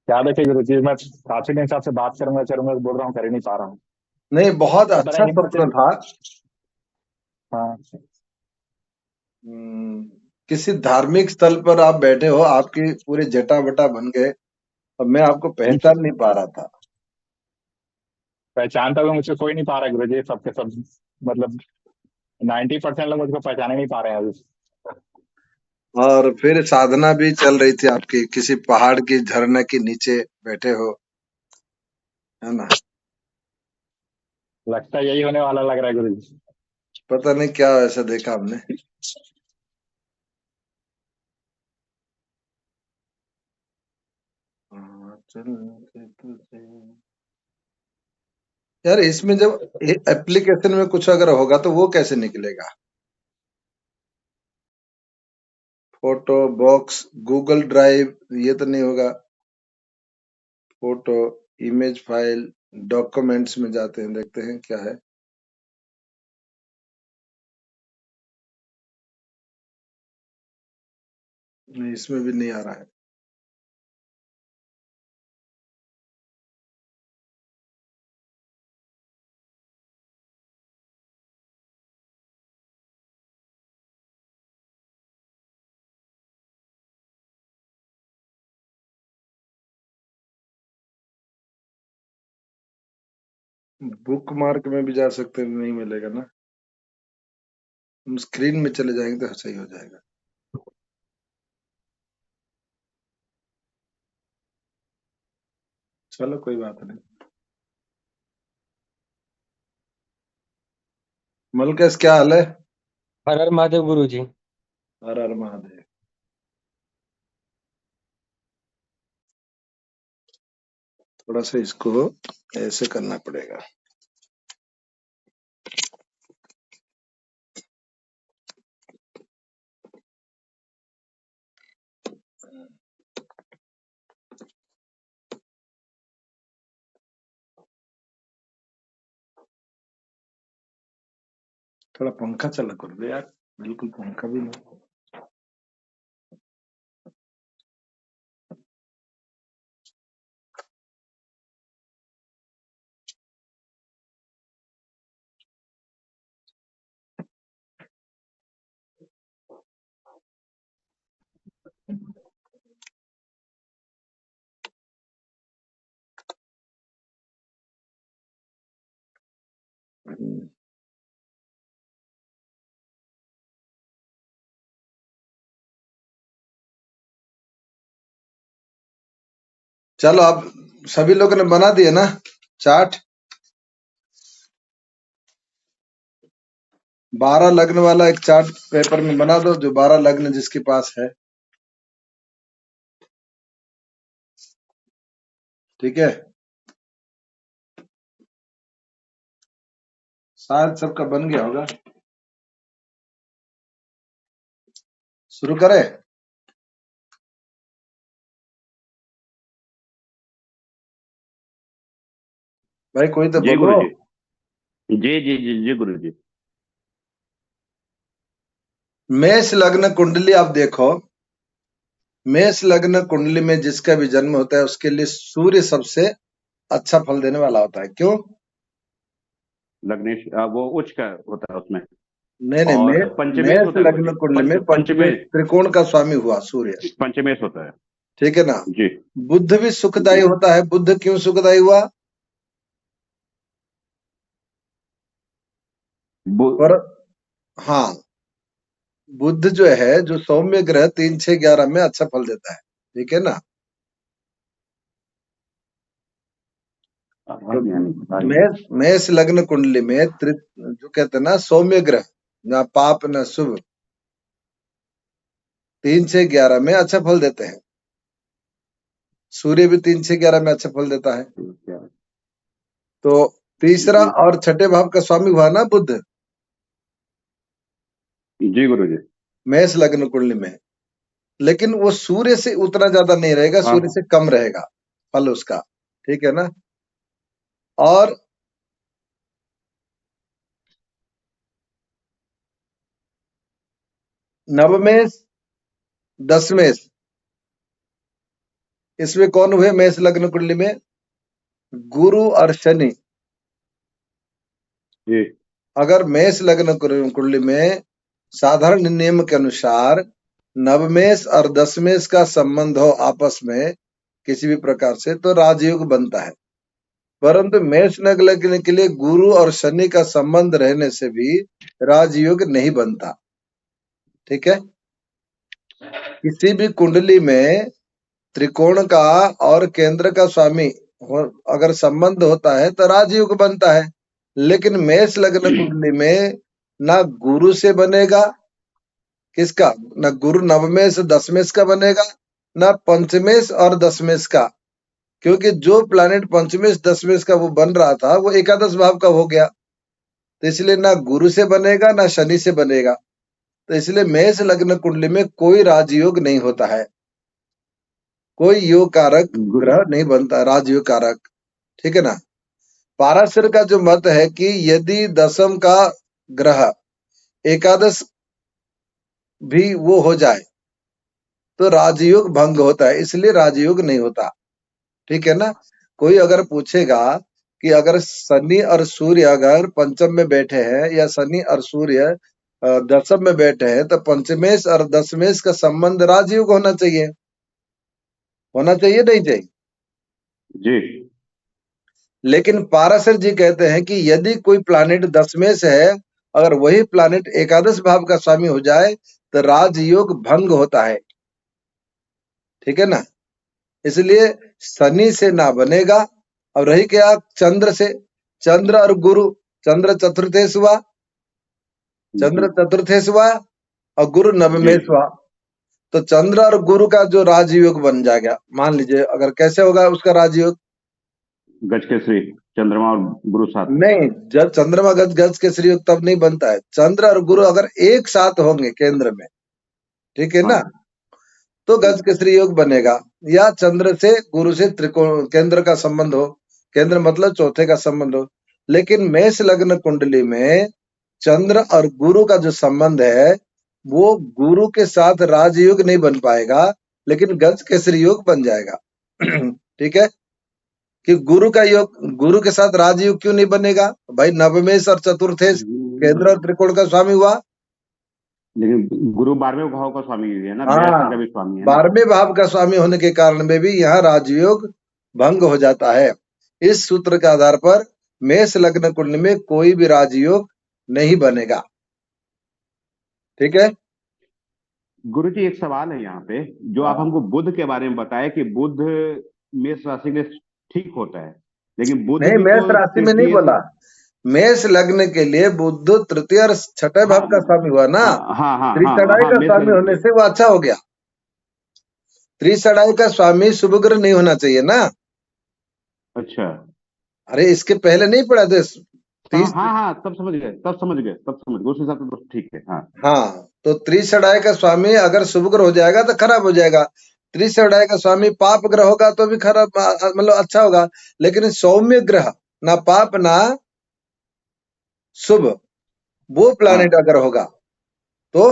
क्या देखिए गुरु जी, मैं काफी दिन से आपसे बात करूंगा करूंगा बोल रहा हूँ, कर ही नहीं पा रहा हूँ। नहीं, बहुत पता अच्छा नहीं हिम्मत स्वप्न था। हाँ। किसी धार्मिक स्थल पर आप बैठे हो, आपकी पूरे जटा बटा बन गए, और मैं आपको पहचान नहीं पा रहा था। पहचानता हुआ मुझे कोई नहीं पा रहा है गुरु जी, सबके सब मतलब 90% लोग मुझको पहचान ही नहीं पा रहे हैं अभी। और फिर साधना भी चल रही थी आपकी, किसी पहाड़ की झरने के नीचे बैठे हो, है ना। लगता है यही होने वाला लग रहा है गुरु जी। पता नहीं क्या ऐसा देखा हमने। यार, इसमें जब एप्लीकेशन में कुछ अगर होगा तो वो कैसे निकलेगा? फोटो बॉक्स, गूगल ड्राइव, ये तो नहीं होगा। फोटो, इमेज फाइल, डॉक्यूमेंट्स में जाते हैं, देखते हैं क्या है। नहीं, इसमें भी नहीं आ रहा है। बुक मार्क में भी जा सकते हैं, नहीं मिलेगा ना। हम स्क्रीन में चले जाएंगे तो सही हो जाएगा। चलो, कोई बात नहीं। मलकेश, क्या हाल है? हर हर महादेव गुरु जी। हर हर महादेव। थोड़ा सा इसको ऐसे करना पड़ेगा। थोड़ा पंखा चला कर दे यार। बिल्कुल पंखा भी नहीं। चलो, आप सभी लोगों ने बना दिए ना चार्ट? 12 लग्न वाला एक चार्ट पेपर में बना दो, जो 12 लग्न जिसके पास है। ठीक है, शायद सबका बन गया होगा। शुरू करें? भाई, कोई तो जी बोलो। गुरु जी। जी जी जी जी गुरु जी। मेष लग्न कुंडली आप देखो। मेष लग्न कुंडली में जिसका भी जन्म होता है उसके लिए सूर्य सबसे अच्छा फल देने वाला होता है। क्यों? लग्नेश वो उच्च का होता है उसमें। नहीं नहीं, और पंचमेश मेष होता है गुरु जी। लग्न कुंडली में पंचमेश पंचमेश त्रिकोण का स्वामी हुआ सूर्य। पंचमेश होता है। ठीक है ना। जी बुध भी सुखदायी जी। होता है। बुध क्यों सुखदायी हुआ? बु- पर हाँ, बुध जो है, जो सौम्य ग्रह 3, 6, 11 में अच्छा फल देता है। ठीक है ना। तो आवाज नहीं आ रही है। मेष लग्न कुंडली में जो कहते हैं ना, सौम्य ग्रह, ना पाप न शुभ, 3, 6, 11 में अच्छा फल देते हैं। सूर्य भी 3, 6, 11 में अच्छा फल देता है। क्या? तो तीसरा जी और छठे भाव का स्वामी हुआ ना बुध, जी गुरु जी। मेष लग्न कुंडली में। लेकिन वो सूर्य से उतना ज्यादा नहीं रहेगा, हाँ सूर्य हाँ। से कम रहेगा फल उसका। ठीक है ना। और नवमेष, दसमेष, इसमें कौन हुए मेष लग्न कुंडली में? गुरु और शनि। जी अगर मेष लग्न कुंडली में साधारण नियम के अनुसार नवमेष और दशमेष का संबंध हो आपस में किसी भी प्रकार से, तो राजयोग बनता है। परंतु मेष लग्न के लिए गुरु और शनि का संबंध रहने से भी राजयोग नहीं बनता। ठीक है। किसी भी कुंडली में त्रिकोण का और केंद्र का स्वामी अगर संबंध होता है तो राजयोग बनता है। लेकिन मेष लग्न कुंडली में ना गुरु से बनेगा, किसका? ना गुरु नवमेष दशमेष का बनेगा, ना पंचमेष और दशमेष का, क्योंकि जो प्लैनेट पंचमेष दशमेष का वो बन रहा था वो एकादश भाव का हो गया, तो इसलिए ना गुरु से बनेगा ना शनि से बनेगा। तो इसलिए मेष लग्न कुंडली में कोई राजयोग नहीं होता है, कोई योग कारक ग्रह नहीं बनता, राजयोग कारक। ठीक है ना। पाराशर का जो मत है कि यदि दशम का ग्रह एकादश भी वो हो जाए तो राजयोग भंग होता है, इसलिए राजयोग नहीं होता। ठीक है ना। कोई अगर पूछेगा कि अगर शनि और सूर्य अगर पंचम में बैठे हैं या शनि और सूर्य दशम में बैठे हैं तो पंचमेश और दशमेश का संबंध राजयोग होना चाहिए, होना चाहिए नहीं चाहिए? जी। लेकिन पाराशर जी कहते हैं कि यदि कोई प्लैनेट दशमेश है, अगर वही प्लैनेट एकादश भाव का स्वामी हो जाए तो राजयोग भंग होता है। ठीक है ना। इसलिए शनि से ना बनेगा। अब रही क्या चंद्र से? चंद्र और गुरु, चंद्र चतुर्थेश हुआ, चंद्र चतुर्थेश हुआ और गुरु नवमेश हुआ, तो चंद्र और गुरु का जो राजयोग बन जाएगा, मान लीजिए अगर कैसे होगा उसका राजयोग? गज के श्री चंद्रमा और गुरु साथ नहीं, जब चंद्रमा गज के श्री योग तब नहीं बनता है। चंद्र और गुरु अगर एक साथ होंगे केंद्र में, ठीक है ना, तो गज के श्री योग बनेगा। या चंद्र से गुरु से त्रिकोण केंद्र का संबंध हो, केंद्र मतलब चौथे का संबंध हो। लेकिन मेष लग्न कुंडली में चंद्र और गुरु का जो संबंध है वो गुरु के साथ राजयोग नहीं बन पाएगा, लेकिन गज केसरी योग बन जाएगा। ठीक है। कि गुरु का योग, गुरु के साथ राजयोग क्यों नहीं बनेगा भाई? नवमेश और चतुर्थेश केंद्र और त्रिकोण का स्वामी हुआ, लेकिन गुरु 12वें भाव का स्वामी है ना, हाँ, का भी स्वामी है। 12वें भाव का स्वामी होने के कारण में भी यहाँ राजयोग भंग हो जाता है। इस सूत्र के आधार पर मेष लग्न कुंडली में कोई भी राजयोग नहीं बनेगा। ठीक है। गुरु जी एक सवाल है यहाँ पे, जो आप हमको बुध के बारे में बताए कि बुध मेष राशि में ठीक होता है, लेकिन बुध नहीं, भी मेष तो राशि में नहीं बोला, मेष लग्न के लिए बुध तृतीय और छठे भाव का स्वामी हुआ ना, त्रिसढ़ाई का स्वामी होने से वो अच्छा हो गया। त्रिसढ़ाई का स्वामी शुभ ग्रह नहीं होना चाहिए ना। अच्छा। अरे इसके पहले नहीं पढ़ा थे? हाँ, तब समझ गए उस हिसाब से तो ठीक है। हाँ, तो त्रिसढ़ाई का स्वामी अगर शुभ ग्रह हो जाएगा तो खराब हो जाएगा, त्रिसढ़ाई का स्वामी पाप ग्रह होगा तो भी खराब, मतलब अच्छा होगा। लेकिन सौम्य ग्रह, ना पाप ना शुभ, वो प्लैनेट अगर होगा तो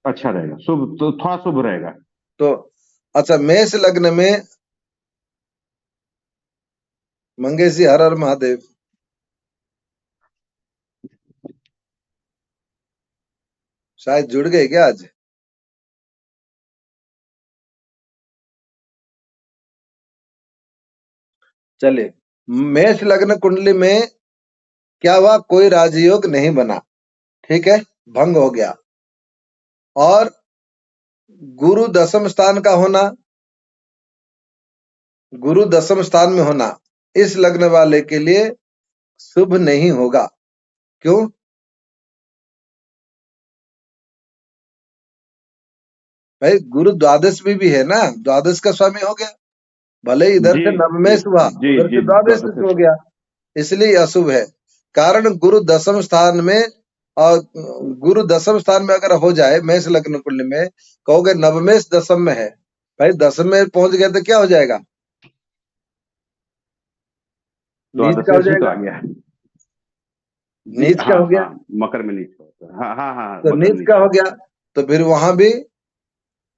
अच्छा रहेगा, शुभ तो थोड़ा शुभ रहेगा। तो अच्छा, मेष लग्न में मंगेश जी हर हर महादेव, शायद जुड़ गए क्या आज? चलिए, मेष लग्न कुंडली में क्या हुआ? कोई राजयोग नहीं बना, ठीक है, भंग हो गया। और गुरु दशम स्थान का होना, गुरु दशम स्थान में होना इस लग्न वाले के लिए शुभ नहीं होगा। क्यों? भाई गुरु द्वादश में भी है ना, द्वादश का स्वामी हो गया, भले ही इधर से नवमेश हुआ उधर से द्वादश हो गया, इसलिए अशुभ है। कारण गुरु दशम स्थान में, और गुरु दशम स्थान में अगर हो जाए मेष लग्न कुंडली में, कहोगे नवमेश दशम में है, भाई दशम में पहुंच गए तो क्या हो जाएगा? नीच का हो जाएगा, नीच का हो गया, मकर में नीच होता है। तो नीच का हो गया, तो फिर वहां भी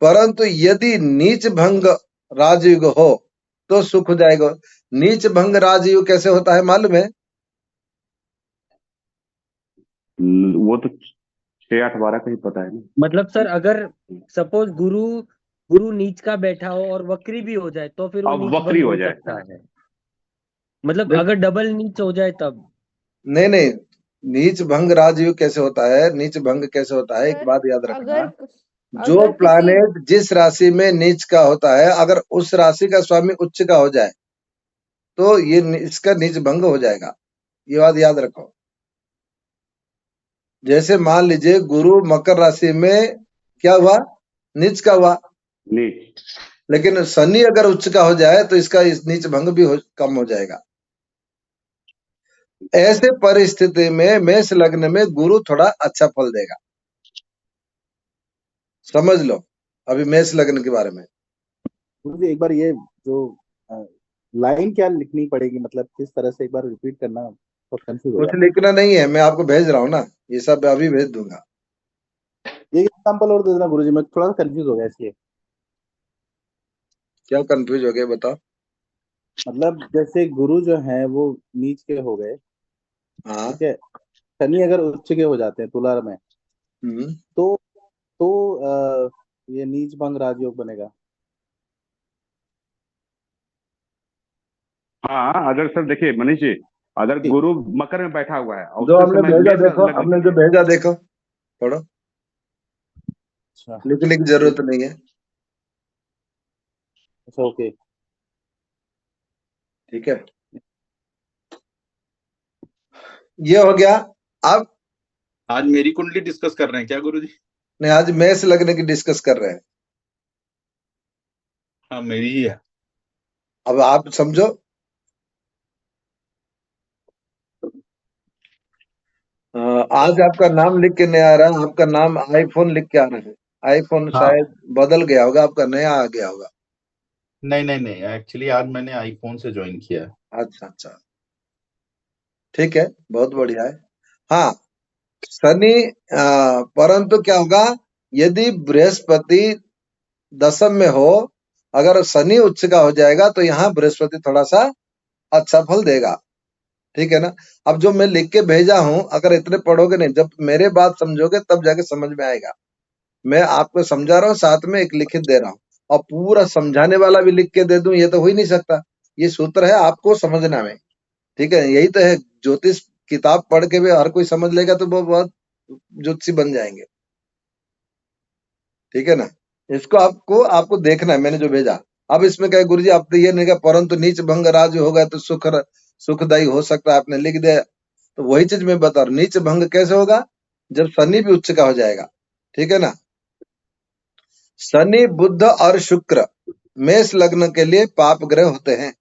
परंतु यदि नीच भंग राजयुग हो तो सुख हो जाएगा। नीच भंग राजयुग कैसे होता है मालूम है? वो तो 6 8 12 का ही पता है ना। मतलब सर अगर सपोज गुरु गुरु नीच का बैठा हो और वक्री भी हो जाए तो फिर वो अब नीच वक्री भंग हो हो जाए। सकता है। मतलब देख- अगर डबल नीच हो जाए तब। नहीं नहीं, नीच भंग राजयुग कैसे होता है, नीच भंग कैसे होता है, एक सर बात याद रखना। अगर जो अगर किसी प्लानेट जिस राशि में नीच का होता है, अगर उस राशि का स्वामी उच्च का हो जाए तो ये इसका नीच भंग हो जाएगा। ये बात याद रखो। जैसे मान लीजिए गुरु मकर राशि में क्या हुआ, नीच का हुआ, नीच। लेकिन शनि अगर उच्च का हो जाए तो इसका इस नीच भंग भी कम हो जाएगा। ऐसे परिस्थिति में मेष लग्न में गुरु थोड़ा अच्छा फल देगा। समझ लो अभी मेष लग्न के बारे में। मुझे एक बार ये जो लाइन क्या लिखनी पड़ेगी, मतलब किस तरह से, एक बार रिपीट करना, तो कंफ्यूज हो कुछ जाता लिखना नहीं है, मैं आपको भेज रहा हूँ ना, ये सब अभी भेज दूंगा। है। एक एग्जांपल और दे देना गुरुजी, मैं थोड़ा सा कंफ्यूज हो गया इसलिए। क्या कंफ्यूज हो गए बताओ? मतलब जैसे गुरु जो है वो नीच के हो गए, हाँ। ठीक है, शनि अगर उच्च के हो जाते हैं तुला में, तो ये नीच भंग राजयोग बनेगा। हाँ, अगर सर देखिए मनीष जी, अगर ठीक। गुरु मकर में बैठा हुआ है और जो उसके हमने समय भेजा मेष देखो, लग्न हमने की जो है। भेजा देखो, पढ़ो, अच्छा लिखने की जरूरत नहीं है। अच्छा, ओके। ठीक है, ये हो गया। अब आज मेरी कुंडली डिस्कस कर रहे हैं क्या गुरुजी? नहीं, आज मेष लग्न की डिस्कस कर रहे हैं। हाँ मेरी ही है। अब आप समझो। आज आपका नाम लिख के नहीं आ रहा, आपका नाम आईफोन लिख के आ रहा है। आईफोन हाँ। शायद बदल गया होगा, आपका नया आ गया होगा। नहीं नहीं नहीं, एक्चुअली आज मैंने आईफोन से ज्वाइन किया है। अच्छा अच्छा, ठीक है, बहुत बढ़िया है। हाँ, शनि परंतु क्या होगा, यदि बृहस्पति दशम में हो, अगर शनि उच्च का हो जाएगा तो यहाँ बृहस्पति थोड़ा सा अच्छा फल देगा। ठीक है ना? अब जो मैं लिख के भेजा हूं, अगर इतने पढ़ोगे नहीं, जब मेरे बात समझोगे तब जाके समझ में आएगा। मैं आपको समझा रहा हूँ, साथ में एक लिखित दे रहा हूँ, और पूरा समझाने वाला भी लिख के दे दूं, ये तो हो ही नहीं सकता। ये सूत्र है आपको समझना में। ठीक है, यही तो है। ज्योतिष किताब पढ़ के भी हर कोई समझ लेगा तो वो बहुत ज्योतिषी बन जाएंगे। ठीक है ना? इसको आपको आपको देखना है, मैंने जो भेजा। अब इसमें कहे गुरुजी आप तो ये नहीं कहा, परंतु नीच भंग राज होगा तो सुखदायी हो सकता है, आपने लिख दिया। तो वही चीज मैं बता रहा हूँ, नीच भंग कैसे होगा, जब शनि भी उच्च का हो जाएगा। ठीक है ना? शनि बुध और शुक्र मेष लग्न के लिए पाप ग्रह होते हैं।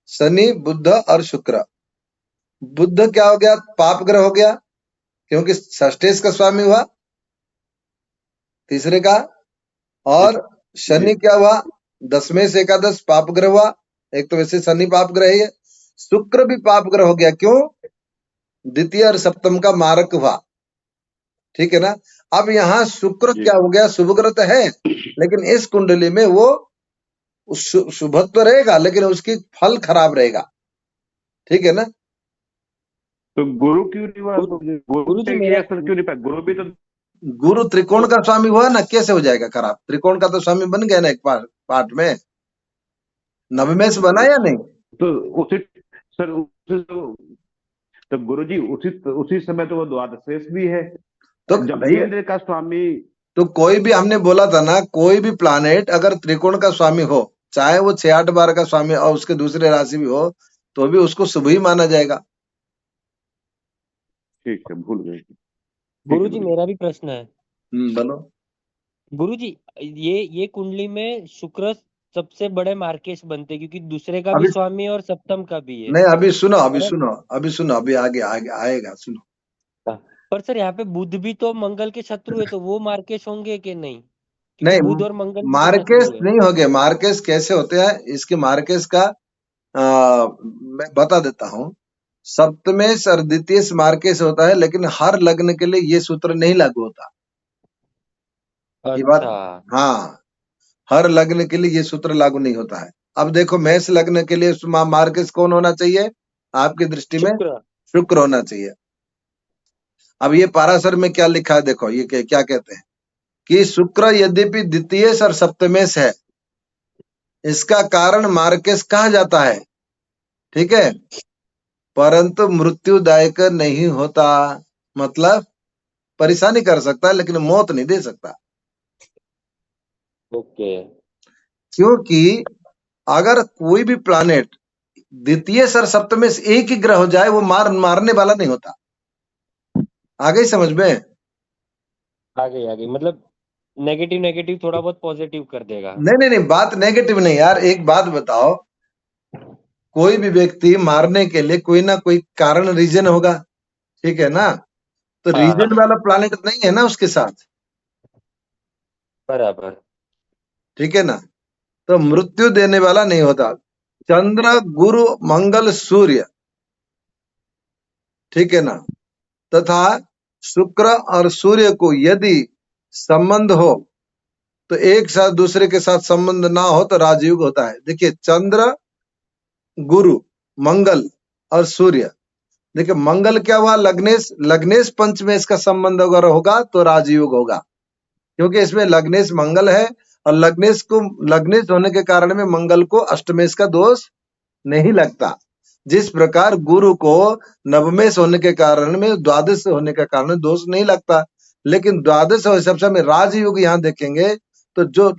शनि बुध और शुक्र। बुध क्या हो गया, पाप ग्रह हो गया, क्योंकि षष्ठेश का स्वामी हुआ, तीसरे का। और शनि क्या हुआ, दसवें से एकादश पाप ग्रह हुआ। एक तो वैसे शनि पाप ग्रह ही है। शुक्र भी पाप ग्रह हो गया, क्यों, द्वितीय और सप्तम का मारक हुआ। ठीक है ना? अब यहाँ शुक्र क्या हो गया, शुभ ग्रह तो है, लेकिन इस कुंडली में वो शुभत्व तो रहेगा, लेकिन उसकी फल खराब रहेगा। ठीक है ना? तो गुरु क्यों नहीं हुआ, गुरु गुरुजी पे ये मेरा असर क्यों नहीं पाया? गुरु भी तो गुरु त्रिकोण का स्वामी हुआ ना, कैसे हो जाएगा खराब? त्रिकोण का तो स्वामी बन गया ना एक पार्ट में, नवमेश बना या नहीं? तो उसी सर उसी तो गुरु जी उसी समय तो वो द्वादशेष भी है, तो जब भैया, इंद्र का स्वामी। तो कोई भी, हमने बोला था ना, कोई भी प्लानेट अगर त्रिकोण का स्वामी हो, चाहे वो 6 8 12 का स्वामी और उसके दूसरे राशि भी हो, तो भी उसको शुभ ही माना जाएगा। ठीक है, भूल गए। गुरुजी मेरा भी प्रश्न है। बोलो। गुरुजी ये कुंडली में शुक्र सबसे बड़े मार्केश बनते हैं, क्योंकि दूसरे का भी अभी स्वामी और सप्तम का भी है। नहीं, अभी सुनो, अभी है ना? सुनो, अभी सुनो, अभी आगे आगे आएगा, सुनो। पर सर यहाँ पे बुध भी तो मंगल के शत्रु है, तो वो मार्केश होंगे कि नहीं? क्योंकि नहीं, बुध और मंगल भी तो मार्केश शत्रु है। नहीं हो गए। मार्केश कैसे होते हैं, इसके मार्केश का मैं बता देता हूँ। सप्तमेश और द्वितीय मार्केश होता है, लेकिन हर लग्न के लिए ये सूत्र नहीं लागू होता। ये बात, अच्छा हाँ, हर लग्न के लिए ये सूत्र लागू नहीं होता है। अब देखो मेष लग्न के लिए मार्केस कौन होना चाहिए आपकी दृष्टि में? शुक्र। शुक्र होना चाहिए। अब ये पाराशर में क्या लिखा है देखो, ये क्या कहते हैं कि शुक्र यद्यपि द्वितीयेश और सप्तमेश है, इसका कारण मार्केस कहा जाता है, ठीक है, परंतु मृत्युदायक नहीं होता। मतलब परेशानी कर सकता है लेकिन मौत नहीं दे सकता। ओके। क्योंकि अगर कोई भी प्लानेट द्वितीय और सप्तमेश एक ही ग्रह हो जाए, वो मारने वाला नहीं होता। आ गई समझ में? आ गई मतलब नेगेटिव नेगेटिव थोड़ा बहुत पॉजिटिव कर देगा। नहीं, बात नेगेटिव नहीं यार। एक बात बताओ, कोई भी व्यक्ति मारने के लिए कोई ना कोई कारण रीजन होगा, ठीक है ना? तो हाँ रीजन वाला प्लानेट नहीं है ना उसके साथ, बराबर। ठीक है ना? तो मृत्यु देने वाला नहीं होता। चंद्र, गुरु, मंगल, सूर्य, ठीक है ना, तथा शुक्र और सूर्य को यदि संबंध हो, तो एक साथ दूसरे के साथ संबंध ना हो तो राजयोग होता है। देखिए चंद्र, गुरु, मंगल और सूर्य, देखिए मंगल क्या हुआ? लग्नेश, लग्नेश पंचमेश का संबंध अगर होगा तो राजयोग होगा, क्योंकि इसमें लग्नेश मंगल है, और लग्नेश होने के कारण में मंगल को अष्टमेश का दोष नहीं लगता। जिस प्रकार गुरु को नवमेश होने के कारण में, द्वादश होने के कारण दोष नहीं लगता, लेकिन द्वादश और सबसे में राजयोग यहाँ देखेंगे तो जो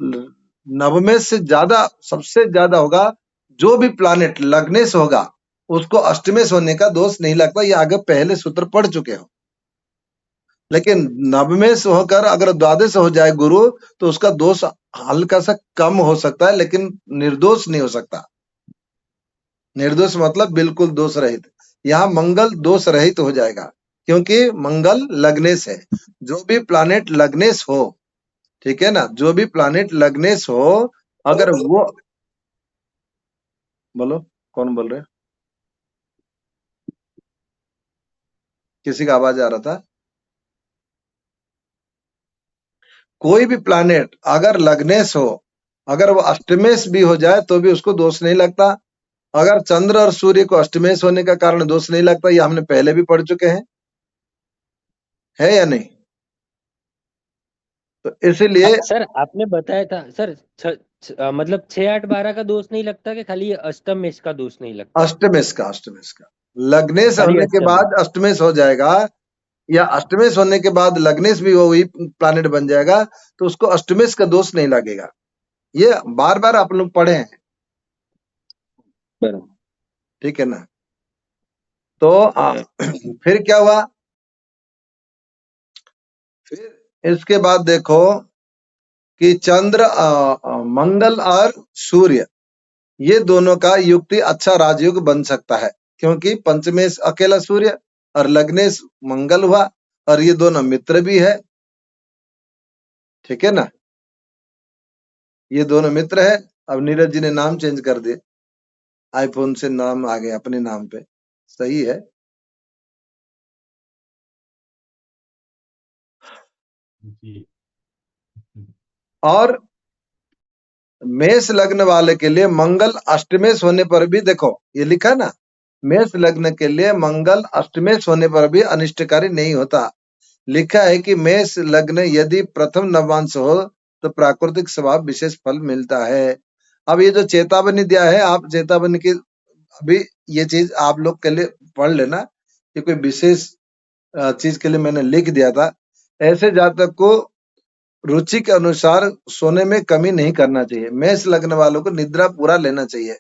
नवमेश से ज्यादा, सबसे ज्यादा होगा, जो भी प्लानेट लग्नेश होगा उसको अष्टमेश होने का दोष नहीं लगता। ये आगे पहले सूत्र पढ़ चुके हो। लेकिन नवमेश होकर अगर द्वादश हो जाए गुरु, तो उसका दोष हल्का सा कम हो सकता है, लेकिन निर्दोष नहीं हो सकता। निर्दोष मतलब बिल्कुल दोष रहित। यहाँ मंगल दोष रहित हो जाएगा, क्योंकि मंगल लग्नेश है। जो भी प्लानेट लग्नेश हो, ठीक है ना, जो भी प्लानेट लग्नेश हो, अगर वो, बोलो कौन बोल रहे? किसी का आवाज आ रहा था? कोई भी प्लानेट अगर लग्नेश हो, अगर वो अष्टमेश भी हो जाए तो भी उसको दोष नहीं लगता। अगर चंद्र और सूर्य को अष्टमेश होने का कारण दोष नहीं लगता, ये हमने पहले भी पढ़ चुके हैं, है या नहीं? तो इसीलिए सर आपने बताया था सर मतलब 6 8 12 का दोष नहीं लगता कि खाली ये अष्टमेश का दोष नहीं लगता? अष्टमेश का लग्नेश खाली होने के अष्टमेश। बाद अष्टमेश हो जाएगा, या अष्टमेश होने के बाद लग्नेश भी वही प्लानेट बन जाएगा, तो उसको अष्टमेश का दोष नहीं लगेगा। ये बार बार आप लोग पढ़े हैं, बराबर। ठीक है ना? तो फिर क्या हुआ? फिर इसके बाद देखो कि चंद्र, मंगल और सूर्य, ये दोनों का युक्ति अच्छा राजयोग बन सकता है, क्योंकि पंचमेश अकेला सूर्य और लग्नेश मंगल हुआ, और ये दोनों मित्र भी है, ठीक है ना? ये दोनों मित्र है। अब नीरज जी ने नाम चेंज कर दिए, आईफोन से नाम आ गया अपने नाम पे, सही है। जी। और मेष लग्न वाले के लिए मंगल अष्टमेश होने पर भी, देखो ये लिखा ना, मेष लग्न के लिए मंगल अष्टमेश होने पर भी अनिष्टकारी नहीं होता। लिखा है कि मेष लग्न यदि प्रथम नवांश हो तो प्राकृतिक स्वभाव विशेष फल मिलता है। अब ये जो चेतावनी दिया है, आप चेतावनी की अभी ये चीज आप लोग के लिए पढ़ लेना, कि कोई विशेष चीज के लिए मैंने लिख दिया था। ऐसे जातक को रुचि के अनुसार सोने में कमी नहीं करना चाहिए। मेष लग्न वालों को निद्रा पूरा लेना चाहिए,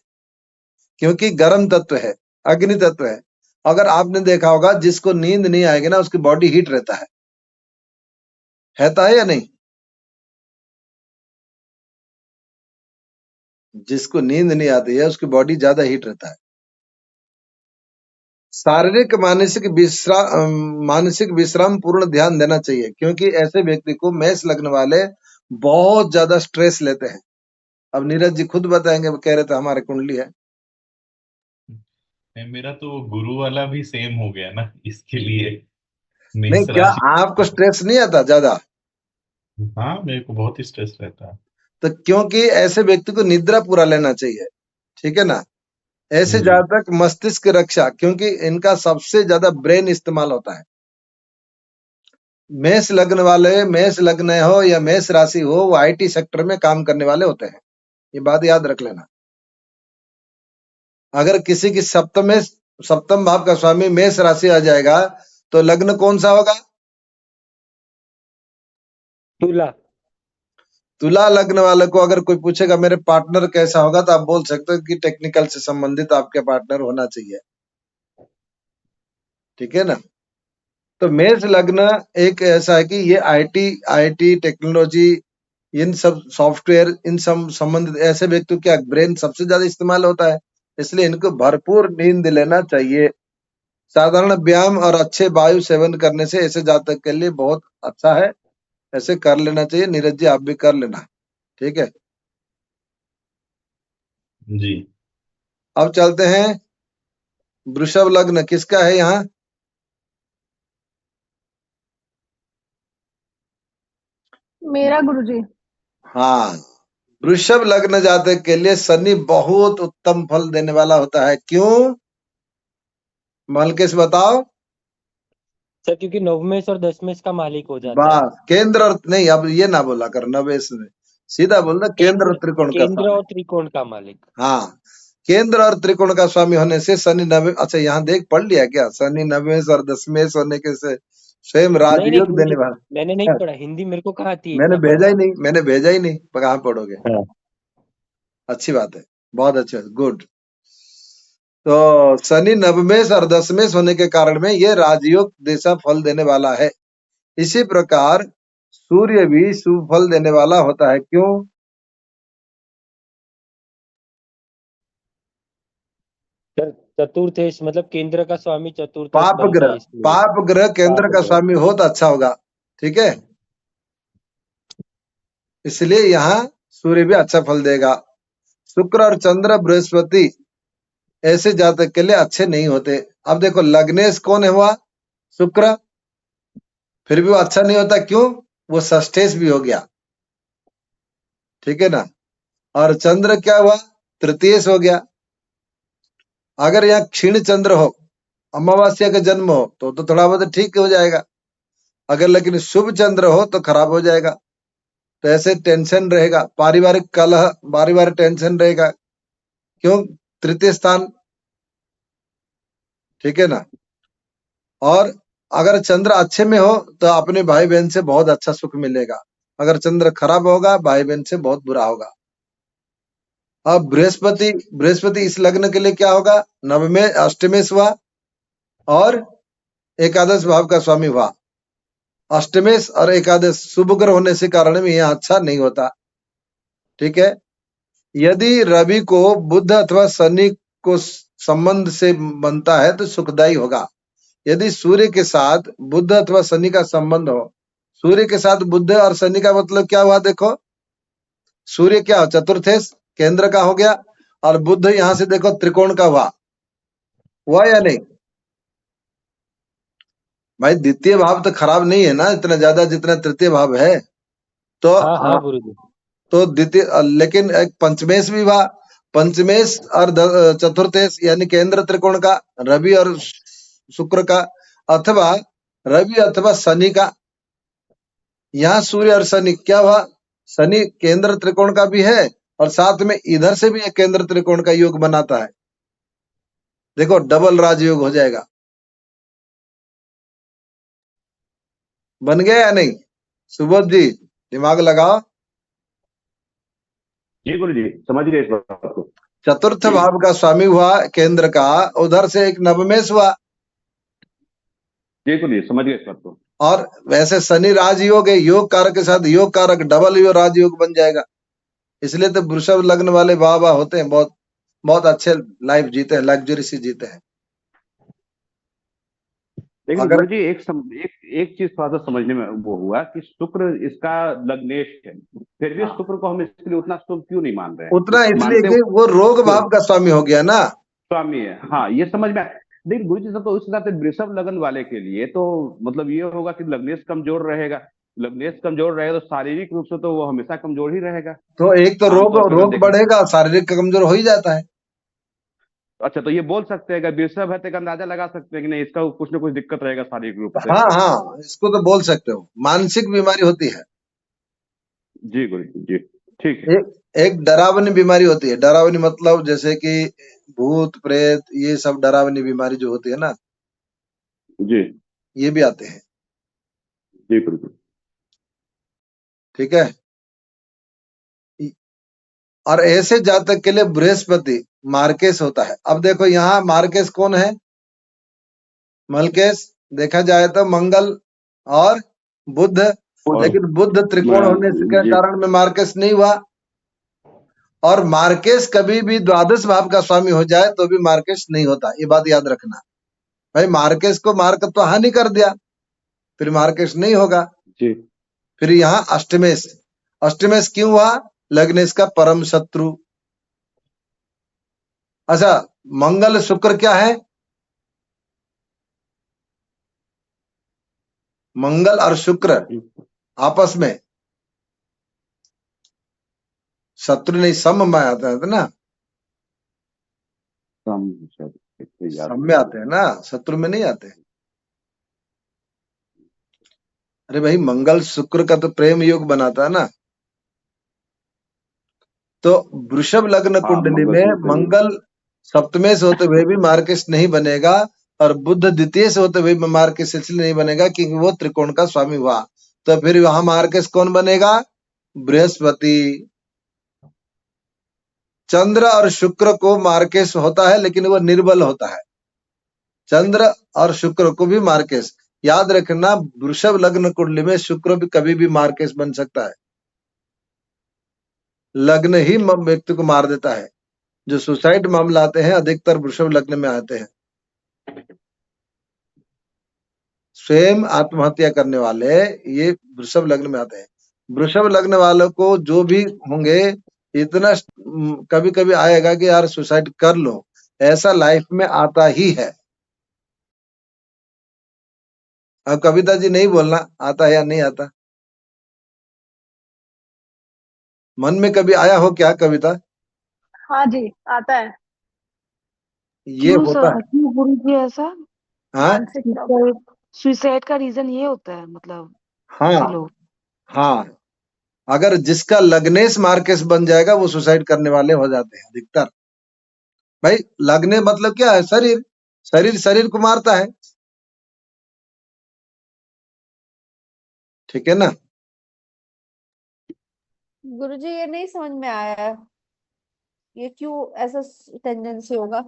क्योंकि गर्म तत्व है, अग्नि तत्व है। अगर आपने देखा होगा, जिसको नींद नहीं आएगी ना, उसकी बॉडी हीट रहता है या नहीं? जिसको नींद नहीं आती है उसकी बॉडी ज्यादा हीट रहता है। शारीरिक मानसिक विश्राम पूर्ण ध्यान देना चाहिए, क्योंकि ऐसे व्यक्ति को मेष लग्न वाले बहुत ज्यादा स्ट्रेस लेते हैं। अब नीरज जी खुद बताएंगे, वो कह रहे थे हमारे कुंडली है। मेरा तो गुरु वाला भी सेम हो गया ना, इसके लिए नहीं, मेष क्या राशि। आपको स्ट्रेस नहीं आता ज्यादा? हाँ, मेरे को बहुत स्ट्रेस रहता है। तो क्योंकि ऐसे व्यक्ति को निद्रा पूरा लेना चाहिए, ठीक है ना। ऐसे जी। जहां तक मस्तिष्क रक्षा, क्योंकि इनका सबसे ज्यादा ब्रेन इस्तेमाल होता है। मेष लग्न वाले, मेष लग्न हो या मेष राशि हो, वो आईटी सेक्टर में काम करने वाले होते हैं, ये बात याद रख लेना। अगर किसी की सप्तम भाव का स्वामी मेष राशि आ जाएगा तो लग्न कौन सा होगा? तुला। तुला लग्न वाले को अगर कोई पूछेगा मेरे पार्टनर कैसा होगा, तो आप बोल सकते हो कि टेक्निकल से संबंधित आपके पार्टनर होना चाहिए, ठीक है ना। तो मेष लग्न एक ऐसा है कि ये आईटी टेक्नोलॉजी, इन सब सॉफ्टवेयर, इन सब संबंधित ऐसे व्यक्तियों का ब्रेन सबसे ज्यादा इस्तेमाल होता है, इसलिए इनको भरपूर नींद लेना चाहिए। साधारण व्यायाम और अच्छे वायु सेवन करने से ऐसे जातक के लिए बहुत अच्छा है, ऐसे कर लेना चाहिए। नीरज जी आप भी कर लेना, ठीक है। जी। अब चलते हैं, वृषभ लग्न किसका है यहाँ? मेरा गुरुजी। हाँ, वृषभ लग्न जातक के लिए शनि बहुत उत्तम फल देने वाला होता है। क्यों? मलकेश बताओ। सर क्योंकि नवमेश और दशमेश का मालिक हो जाता है। बस केंद्र और नहीं, अब ये ना बोला कर नवेश में, सीधा बोलना केंद्र और त्रिकोण का केंद्र स्वामी। और त्रिकोण का मालिक। हाँ, केंद्र और त्रिकोण का स्वामी होने से शनि नवे, अच्छा यहाँ देख पढ़ लिया क्या? शनि नवेश और दशमेश होने के से स्वयं नहीं नहीं राजयोग देने गुरुजी, वाला। मैंने नहीं पढ़ा हिंदी, मेरे को कहाँ आती है मैंने इतना भेजा ही पढ़ना। नहीं, मैंने भेजा ही नहीं, कहाँ पढ़ोगे। हाँ। अच्छी बात है, बहुत अच्छा, गुड। तो शनि नवमेश और दशमेश होने के कारण में ये राजयोग जैसा फल देने वाला है। इसी प्रकार सूर्य भी शुभ फल देने वाला होता है। क्यों? सर चतुर्थेश मतलब केंद्र का स्वामी चतुर्थेश पाप बनता ग्रह, है इसलिए। पाप ग्रह केंद्र पाप का ग्रह। स्वामी हो तो अच्छा होगा, ठीक है। इसलिए यहाँ सूर्य भी अच्छा फल देगा। शुक्र और चंद्र बृहस्पति ऐसे जातक के लिए अच्छे नहीं होते। अब देखो लग्नेश कौन है हुआ? शुक्र, फिर भी वो अच्छा नहीं होता। क्यों? वो षष्ठेश भी हो गया, ठीक है ना। और चंद्र क्या हुआ? तृतीयेश हो गया। अगर यहाँ क्षीण चंद्र हो, अमावस्या का जन्म हो, तो थोड़ा बहुत ठीक हो जाएगा। अगर लेकिन शुभ चंद्र हो तो खराब हो जाएगा। तो ऐसे टेंशन रहेगा, पारिवारिक कलह, पारिवारिक टेंशन रहेगा। क्यों? तृतीय स्थान, ठीक है ना। और अगर चंद्र अच्छे में हो तो अपने भाई बहन से बहुत अच्छा सुख मिलेगा। अगर चंद्र खराब होगा, भाई बहन से बहुत बुरा होगा। अब बृहस्पति इस लग्न के लिए क्या होगा? नवमे अष्टमेश हुआ और एकादश भाव का स्वामी हुआ। अष्टमेश और एकादश शुभ ग्रह होने से कारण में यह अच्छा नहीं होता, ठीक है। यदि रवि को बुध अथवा शनि को संबंध से बनता है तो सुखदायी होगा। यदि सूर्य के साथ बुध अथवा शनि का संबंध हो, सूर्य के साथ बुध और शनि का मतलब क्या हुआ? देखो सूर्य क्या हो? चतुर्थेश केंद्र का हो गया, और बुध यहां से देखो त्रिकोण का हुआ या नहीं? भाई द्वितीय भाव तो खराब नहीं है ना इतना ज्यादा जितना तृतीय भाव है। तो हाँ हाँ गुरुजी। तो द्वितीय, लेकिन एक पंचमेश भी हुआ। पंचमेश और चतुर्थेश यानी केंद्र त्रिकोण का, रवि और शुक्र का, अथवा रवि अथवा शनि का। यहाँ सूर्य और शनि क्या हुआ? शनि केंद्र त्रिकोण का भी है और साथ में इधर से भी एक केंद्र त्रिकोण का योग बनाता है। देखो डबल राजयोग हो जाएगा। बन गया या नहीं? सुबोध जी दिमाग लगाओ। जी गुरु जी, समझ गए इस बात को। चतुर्थ भाव का स्वामी हुआ केंद्र का, उधर से एक नवमेश हुआ, जी गुरु जी, समझ गए इस बात को। और वैसे शनि राजयोग है, योग कारक के साथ योग कारक, डबल योग राजयोग बन जाएगा। इसलिए तो वृषभ लग्न वाले वाह होते हैं, बहुत बहुत अच्छे लाइफ जीते हैं, लग्जरी सी जीते हैं। लेकिन अगर गुरु जी एक चीज थोड़ा सा समझने में वो हुआ कि शुक्र इसका लग्नेश है, फिर भी शुक्र को हम इसके लिए उतना शुभ क्यों नहीं मान रहे हैं? उतना इसलिए मानते कि वो रोग भाव का स्वामी हो गया ना। स्वामी है, हाँ ये समझ में लेकिन गुरु जी सब तो उस हिसाब से वृषभ लगन वाले के लिए तो मतलब ये होगा कि लग्नेश कमजोर रहेगा, लग्नेश कमजोर रहेगा तो शारीरिक रूप से तो वो हमेशा कमजोर ही रहेगा। तो एक तो रोग आमतौर पे अगर रोग देखें, बढ़ेगा, शारीरिक कमजोर हो ही जाता है। अच्छा तो ये बोल सकते हैं, अगर वृषभ है तो एक अंदाजा लगा सकते हैं कि नहीं इसका कुछ ना कुछ दिक्कत रहेगा शारीरिक रूप से। हाँ हाँ, इसको तो बोल सकते हो, मानसिक बीमारी होती है। जी गुरु जी, ठीक है। एक डरावनी बीमारी होती है। डरावनी मतलब जैसे कि भूत प्रेत, ये सब डरावनी बीमारी जो होती है ना, जी ये भी आते हैं। जी गुरु जी। ठीक है। और ऐसे जातक के लिए बृहस्पति मार्केश होता है। अब देखो यहाँ मार्केश कौन है? मलकेश देखा जाए तो मंगल और बुध, और लेकिन बुध त्रिकोण होने के जी कारण में मार्केश नहीं हुआ। और मार्केश कभी भी द्वादश भाव का स्वामी हो जाए तो भी मार्केश नहीं होता, ये बात याद रखना। भाई मार्केश को मार्क तो हानि कर दिया, फिर मार्केश नहीं होगा। जी फिर यहाँ अष्टमेश, अष्टमेश क्यों हुआ? लग्नेश का परम शत्रु। अच्छा, मंगल शुक्र क्या है? मंगल और शुक्र आपस में शत्रु नहीं, सम में आता है ना, सम में आते हैं ना, शत्रु में नहीं आते। अरे भाई मंगल शुक्र का तो प्रेम योग बनाता है ना। तो वृषभ लग्न कुंडली में मंगल सप्तमेश होते हुए भी मार्केश नहीं बनेगा, और बुध द्वितीय से होते हुए भी मार्केश इसलिए नहीं बनेगा क्योंकि वो त्रिकोण का स्वामी हुआ। तो फिर वहां मार्केश कौन बनेगा? बृहस्पति। चंद्र और शुक्र को मार्केश होता है, लेकिन वो निर्बल होता है। चंद्र और शुक्र को भी मार्केश, याद रखना, वृषभ लग्न कुंडली में शुक्र भी कभी भी मार्केश बन सकता है। लग्न ही व्यक्ति को मार देता है। जो सुसाइड मामला आते हैं अधिकतर वृषभ लग्न में आते हैं। स्वयं आत्महत्या करने वाले ये वृषभ लग्न में आते हैं। वृषभ लग्न वालों को जो भी होंगे, इतना कभी कभी आएगा कि यार सुसाइड कर लो, ऐसा लाइफ में आता ही है। अब कविता जी नहीं बोलना आता है या नहीं आता, मन में कभी आया हो क्या कविता? हाँ जी, आता है। ये क्यों होता है। क्यों गुरु जी ऐसा? हाँ मानसिक प्रॉब्लम। सुसाइड का रीजन ये होता है मतलब हाँ काफी लोग। हाँ, अगर जिसका लग्नेश मार्केश बन जाएगा वो सुसाइड करने वाले हो जाते हैं अधिकतर। भाई लग्ने मतलब क्या है? शरीर, शरीर शरीर को मारता है। ठीक है ना? गुरुजी ये नहीं समझ में आया, ये क्यों ऐसा टेंडेंसी होगा?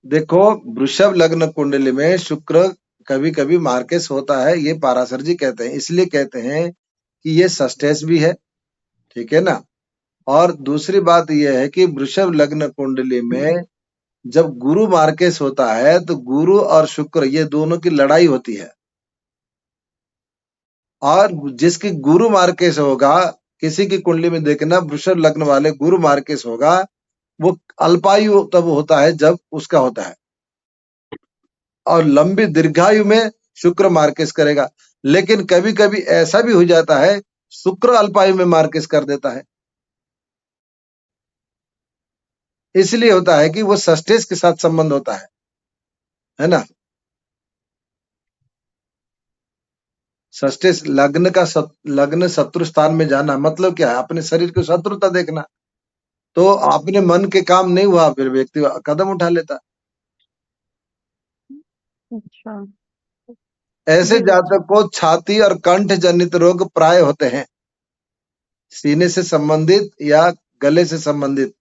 देखो वृषभ लग्न कुंडली में शुक्र कभी कभी मार्केश होता है, ये पाराशर जी कहते हैं। इसलिए कहते हैं कि ये सस्टेस भी है। ठीक है ना? और दूसरी बात यह है कि वृषभ लग्न कुंडली में जब गुरु मार्केश होता है तो गुरु और शुक्र ये दोनों की लड़ाई होती है। और जिसकी गुरु मार्केश होगा, किसी की कुंडली में देखना वृषभ लग्न वाले गुरु मार्केश होगा, वो अल्पायु तब होता है जब उसका होता है, और लंबी दीर्घायु में शुक्र मार्केश करेगा। लेकिन कभी कभी ऐसा भी हो जाता है शुक्र अल्पायु में मार्केश कर देता है। इसलिए होता है कि वो सस्टेस के साथ संबंध होता है ना? सस्टेस लग्न का लग्न शत्रु स्थान में जाना मतलब क्या है? अपने शरीर की शत्रुता देखना। तो अपने मन के काम नहीं हुआ, फिर व्यक्ति कदम उठा लेता। अच्छा ऐसे जी जातक को छाती और कंठ जनित रोग प्राय होते हैं, सीने से संबंधित या गले से संबंधित।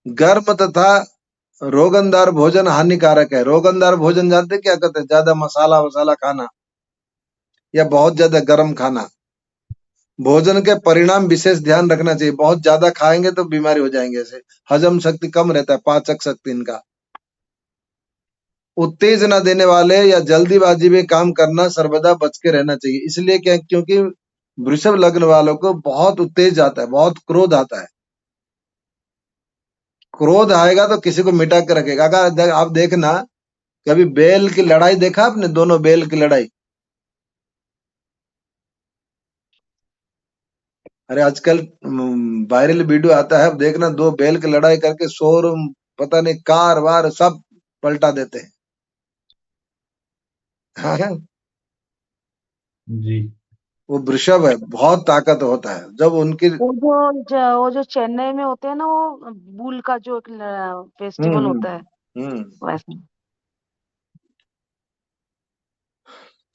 गर्म तथा रोगनदार भोजन हानिकारक है। रोगनदार भोजन जानते क्या कहते हैं? ज्यादा मसाला वसाला खाना या बहुत ज्यादा गर्म खाना। भोजन के परिणाम विशेष ध्यान रखना चाहिए। बहुत ज्यादा खाएंगे तो बीमारी हो जाएंगे। ऐसे हजम शक्ति कम रहता है, पाचक शक्ति इनका। उत्तेजना देने वाले या जल्दीबाजी में काम करना सर्वदा बच के रहना चाहिए। इसलिए क्या? क्योंकि वृषभ लग्न वालों को बहुत उत्तेज आता है, बहुत क्रोध आता है। क्रोध आएगा तो किसी को मिटा के रखेगा। अगर आप देखना, कभी बैल की लड़ाई देखा आपने? दोनों बैल की लड़ाई, अरे आजकल वायरल वीडियो आता है, अब देखना, दो बैल की लड़ाई करके शोरूम, पता नहीं कार वार सब पलटा देते हैं। हाँ, जी। वो वृषभ है, बहुत ताकत होता है जब उनकी। वो जो चेन्नई में होते हैं ना, वो बुल का जो एक फेस्टिवल होता है वैसे।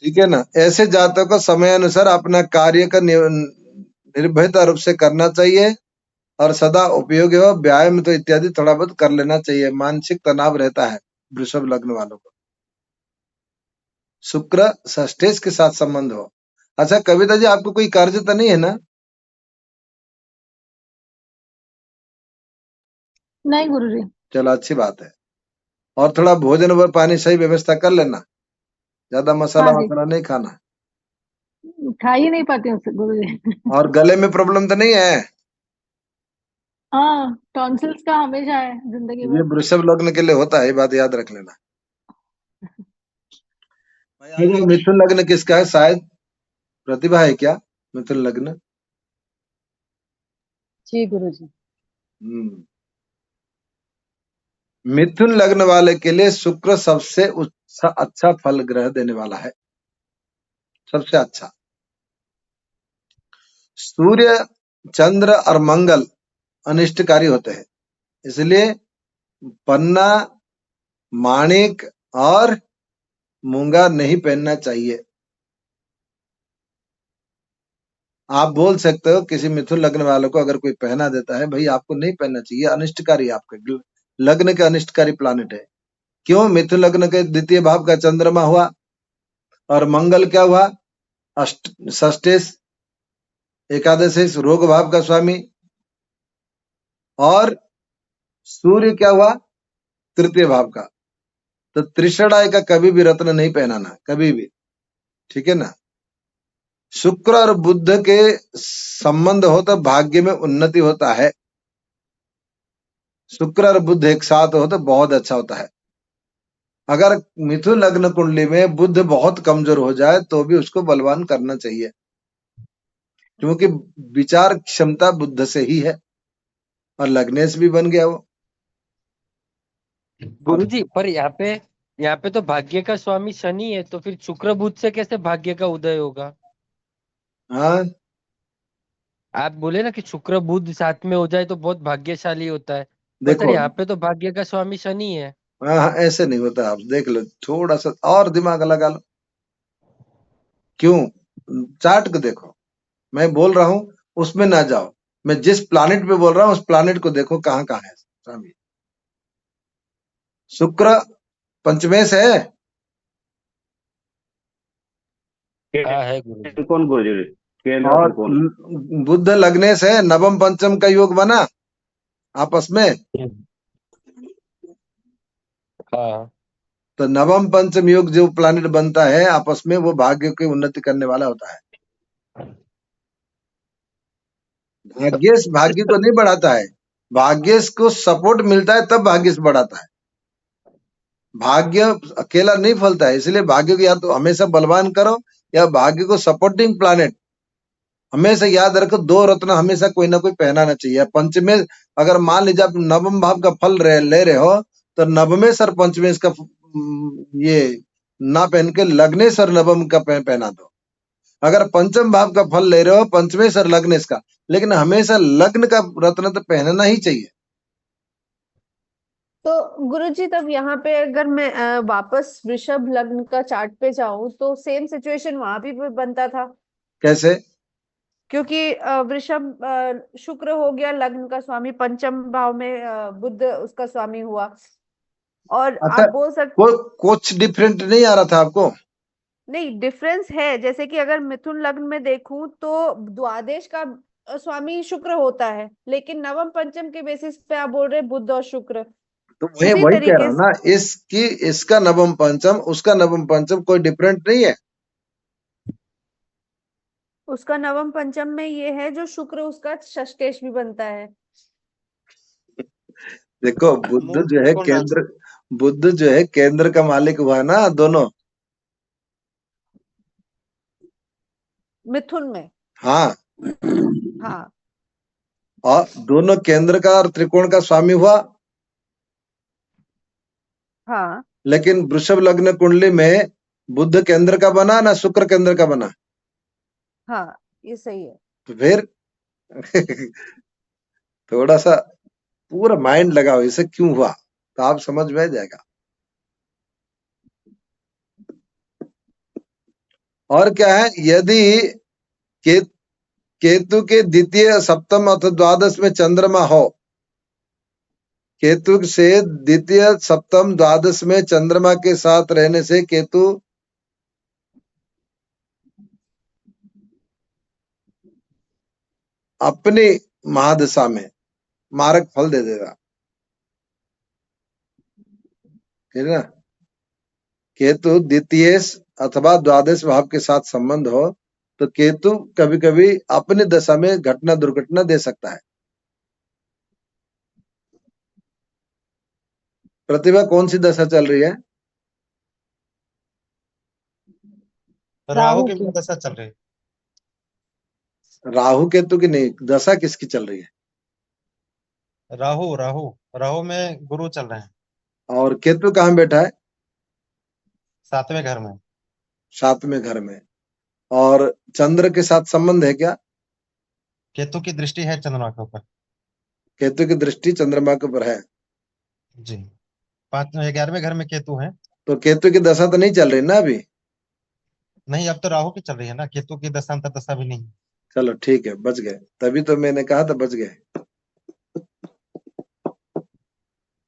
ठीक है ना। ऐसे जातकों को समय अनुसार अपना कार्य का निर्भयता रूप से करना चाहिए और सदा उपयोगी हो। व्यायाम तो इत्यादि थोड़ा बहुत कर लेना चाहिए। मानसिक तनाव रहता है वृषभ लग्न वालों को। शुक्र षष्ठेश के साथ संबंध हो। अच्छा कविता जी, आपको कोई कर्ज तो नहीं है ना? नहीं गुरुजी। चलो अच्छी बात है। और थोड़ा भोजन व पानी सही व्यवस्था कर लेना, ज्यादा मसाला हाँ जी, वसाला नहीं खाना। खा ही नहीं पाती हूँ गुरुजी। और गले में प्रॉब्लम तो नहीं है? हाँ, टॉन्सिल्स का हमेशा है जिंदगी ये भर। वृषभ लग्न के लिए होता है, ये बात याद रख लेना। मिथुन लग्न किसका है? शायद प्रतिभा है क्या मिथुन लग्न? जी गुरुजी। मिथुन लग्न वाले के लिए शुक्र सबसे अच्छा फल ग्रह देने वाला है, सबसे अच्छा। सूर्य, चंद्र और मंगल अनिष्टकारी होते हैं, इसलिए पन्ना, माणिक और मूंगा नहीं पहनना चाहिए। आप बोल सकते हो किसी मिथुन लग्न वालों को, अगर कोई पहना देता है, भाई आपको नहीं पहनना चाहिए, अनिष्टकारी, आपके लग्न के अनिष्टकारी प्लानिट है। क्यों? मिथुन लग्न के द्वितीय भाव का चंद्रमा हुआ और मंगल क्या हुआ? षष्ठेश एकादशेश रोग भाव का स्वामी, और सूर्य क्या हुआ? तृतीय भाव का। तो त्रिषणाय का कभी भी रत्न नहीं पहनाना, कभी भी, ठीक है ना। शुक्र और बुध के संबंध हो तो भाग्य में उन्नति होता है। शुक्र और बुध एक साथ हो तो बहुत अच्छा होता है। अगर मिथुन लग्न कुंडली में बुध बहुत कमजोर हो जाए तो भी उसको बलवान करना चाहिए, क्योंकि विचार क्षमता बुध से ही है, और लग्नेश भी बन गया वो। गुरुजी पर यहाँ पे तो भाग्य का स्वामी शनि है, तो फिर शुक्र बुध से कैसे भाग्य का उदय होगा? हाँ, आप बोले ना कि शुक्र बुध साथ में हो जाए तो बहुत भाग्यशाली होता है, पर सर देखो, यहाँ पे तो भाग्य का स्वामी शनि है। हाँ हाँ, ऐसे नहीं होता। आप देख लो, थोड़ा सा और दिमाग लगा लो। क्यों? चार्ट को देखो, मैं बोल रहा हूं उसमें ना जाओ, मैं जिस प्लानिट पे बोल रहा हूँ उस प्लानिट को देखो कहाँ कहाँ है स्वामी। शुक्र पंचमेश है, हाँ है गुरुजी। कौन गुरुजी? केंद्र और कौन? बुध लग्नेश है, नवम पंचम का योग बना आपस में। हाँ तो नवम पंचम योग जो प्लानिट बनता है आपस में, वो भाग्य की उन्नति करने वाला होता है। भाग्येश भाग्य को नहीं बढ़ाता है, भाग्येश को सपोर्ट मिलता है तब भाग्येश बढ़ाता है। भाग्य अकेला नहीं फलता है, इसलिए भाग्य को या तो हमेशा बलवान करो या भाग्य को सपोर्टिंग प्लानेट हमेशा याद रखो। दो रत्न हमेशा कोई ना कोई पहनाना चाहिए। पंचमेश, अगर मान लीजिए आप नवम भाव का फल ले रहे हो, तो नवमेश और पंचमेश का ये ना पहन के लग्नेश और नवम का पहना दो। अगर पंचम भाव का फल ले रहे हो, पंचमेश और लग्नेश का, लेकिन हमेशा लग्न का रत्न तो पहनना ही चाहिए। तो गुरुजी तब यहाँ पे अगर मैं वापस वृषभ लग्न का चार्ट पे जाऊं तो सेम सिचुएशन वहां भी बनता था, कैसे? क्योंकि वृषभ शुक्र हो गया लग्न का स्वामी, पंचम भाव में बुध उसका स्वामी हुआ। और अच्छा, आप बोल सकते, कुछ डिफरेंट नहीं आ रहा था आपको? नहीं डिफरेंस है। जैसे कि अगर मिथुन लग्न में देखूं तो द्वादश का स्वामी शुक्र होता है, लेकिन नवम पंचम के बेसिस पे आप बोल रहे हैं बुध और शुक्र। तो वही उसी वही कह रहा तरीके हूँ से ना, इसका नवम पंचम, उसका नवम पंचम कोई डिफरेंट नहीं है। उसका नवम पंचम में ये है जो शुक्र उसका षष्ठेश भी बनता है। देखो, बुद्ध जो है केंद्र का मालिक हुआ ना दोनों। मिथुन में। हाँ, हाँ और दोनों केंद्र का और त्रिकोण का स्वामी हुआ। हाँ लेकिन वृषभ लग्न कुंडली में बुध केंद्र का बना ना शुक्र केंद्र का बना, हाँ ये सही है। तो फिर थोड़ा सा पूरा माइंड लगाओ इसे क्यों हुआ, तो आप समझ में आ जाएगा। और क्या है, यदि केतु के द्वितीय सप्तम अथवा द्वादश में चंद्रमा हो, केतु से द्वितीय सप्तम द्वादश में चंद्रमा के साथ रहने से केतु अपनी महादशा में मारक फल दे देगा, ठीक है ना। केतु द्वितीय अथवा द्वादश भाव के साथ संबंध हो तो केतु कभी कभी अपनी दशा में घटना दुर्घटना दे सकता है। प्रतिभा कौन सी दशा चल रही है? राहु की की। दशा चल रही है। राहु केतु की नहीं, दशा किसकी चल रही है? राहु राहु राहु में गुरु चल रहे हैं, और केतु कहाँ बैठा है? 7वें घर में। 7वें घर में। और चंद्र के साथ संबंध है क्या? केतु की दृष्टि है चंद्रमा के ऊपर। केतु की दृष्टि चंद्रमा के ऊपर है। जी 11वें घर में केतु है। तो केतु की दशा तो नहीं चल रही ना अभी? नहीं, अब तो राहु की चल रही है ना, केतु की दशा अंतर दशा भी नहीं। चलो ठीक है, बच गए, तभी तो मैंने कहा था बच गए।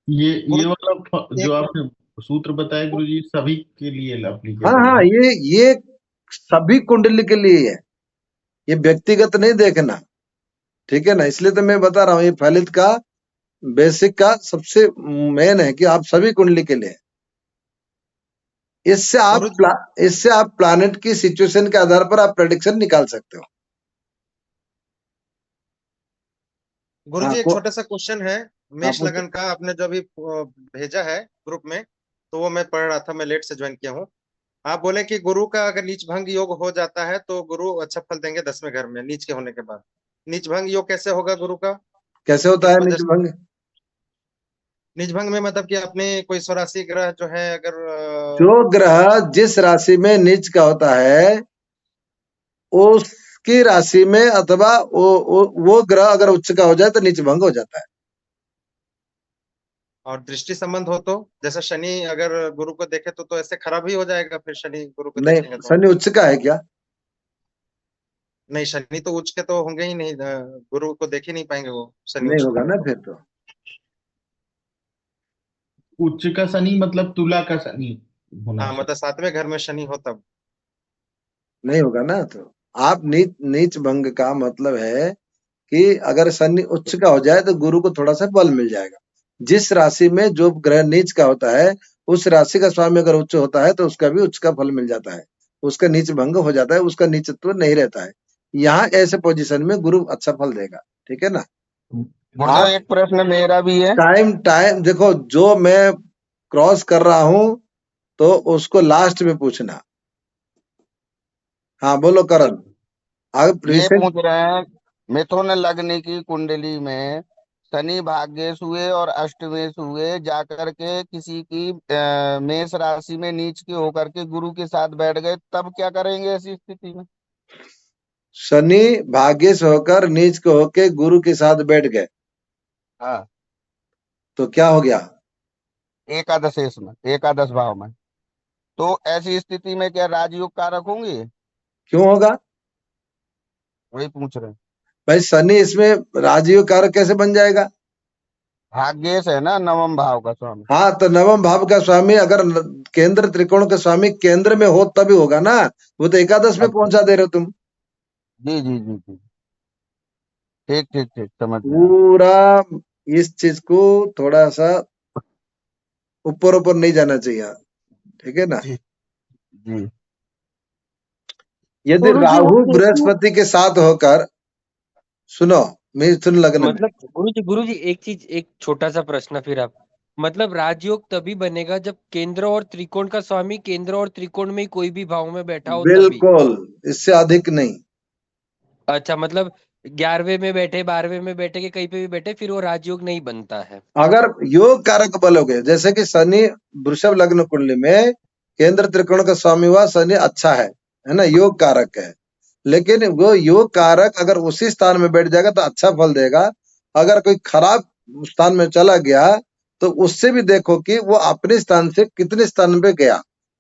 ये वाला जो आपने सूत्र बताया गुरुजी सभी के लिए हाँ एप्लीकेबल हाँ, है। ये सभी कुंडली के लिए है, ये व्यक्तिगत नहीं देखना, ठीक है ना। इसलिए तो मैं बता रहा हूँ, ये फलित का बेसिक का सबसे मेन है कि आप सभी कुंडली के लिए। इससे आप प्लैनेट की सिचुएशन के आधार पर आप प्रेडिक्शन निकाल सकते हो। गुरुजी हाँ, एक छोटा सा क्वेश्चन है मेष पूछो। लगन का, आपने जो अभी भेजा है ग्रुप में, तो वो मैं पढ़ रहा था, मैं लेट से ज्वाइन किया हूँ। आप बोले कि गुरु का अगर नीच भंग योग हो जाता है तो गुरु अच्छा फल देंगे 10वें घर में नीच के होने के बाद। नीच भंग योग कैसे होगा गुरु का? कैसे होता है नीच भंग? नीच भंग में मतलब कि अपने कोई स्वराशि ग्रह जो है अगर जो ग्रह जिस राशि में नीच का होता है उसकी राशि में अथवा वो ग्रह अगर उच्च का हो जाए तो नीच भंग हो जाता है। और दृष्टि संबंध हो तो, जैसे शनि अगर गुरु को देखे तो ऐसे खराब ही हो जाएगा फिर शनि गुरु को नहीं, देखेंगे तो। शनि उच्च का है क्या? नहीं, शनि तो उच्च के तो होंगे ही नहीं, गुरु को देख ही नहीं पाएंगे वो शनि नहीं उच्च होगा को। ना, फिर तो उच्च का शनि मतलब तुला का शनि होना हाँ चाहिए। मतलब 7वें घर में शनि हो तब। नहीं होगा ना। तो आप नीच भंग का मतलब है कि अगर शनि उच्च का हो जाए तो गुरु को थोड़ा सा बल मिल जाएगा। जिस राशि में जो ग्रह नीच का होता है उस राशि का स्वामी अगर उच्च होता है तो उसका भी उच्च का फल मिल जाता है, उसका नीच भंग हो जाता है, उसका नीचत्व नहीं रहता है। यहाँ ऐसे पोजीशन में गुरु अच्छा फल देगा, ठीक है ना। गुरुदेव एक प्रश्न मेरा भी है। टाइम देखो, जो मैं क्रॉस कर रहा हूं तो उसको लास्ट में पूछना। हाँ बोलो करण। ये पूछ रहे हैं मिथुन लग्न की कुंडली में शनि भाग्येश हुए और अष्टमेश हुए जाकर के किसी की मेष राशि में नीच के होकर के गुरु के साथ बैठ गए, तब क्या करेंगे ऐसी स्थिति में? शनि भाग्येश होकर नीच को होके गुरु के साथ बैठ गए, हाँ तो क्या हो गया? एकादशेश में, एकादश भाव में, तो ऐसी स्थिति में क्या राजयोग कारक होंगे? क्यों होगा? वही पूछ रहे हैं। भाई शनि इसमें राजयोग कारक कैसे बन जाएगा? भाग्येश है ना नवम भाव का स्वामी। हाँ, तो नवम भाव का स्वामी अगर केंद्र त्रिकोण का स्वामी केंद्र में हो तभी होगा ना, वो तो एकादश में पहुंचा दे रहे हो तुम। जी जी जी जी, ठीक ठीक ठीक, समझ गया। पूरा इस चीज को थोड़ा सा ऊपर ऊपर नहीं जाना चाहिए, ठीक है ना। जी जी। यदि गुरुजी, राहु वो केतु बृहस्पति के साथ होकर, सुनो मिथुन लग्न में, मतलब गुरुजी एक छोटा सा प्रश्न फिर आप, मतलब राजयोग तभी बनेगा जब केंद्र और त्रिकोण का स्वामी केंद्र और त्रिकोण में ही कोई भी भाव में बैठा हो तभी। बिल्कुल, इससे अधिक नहीं। अच्छा, मतलब 11वें में बैठे, 12वें में बैठे, के कहीं पे भी बैठे, फिर वो राजयोग नहीं बनता है। अगर योग कारक बल हो गए, जैसे कि शनि वृषभ लग्न कुंडली में केंद्र त्रिकोण का स्वामी हुआ, शनि अच्छा है ना, योग कारक है। लेकिन वो योग कारक अगर उसी स्थान में बैठ जाएगा तो अच्छा फल देगा। अगर कोई खराब स्थान में चला गया तो उससे भी देखो कि वो अपने स्थान से कितने स्थान पे गया।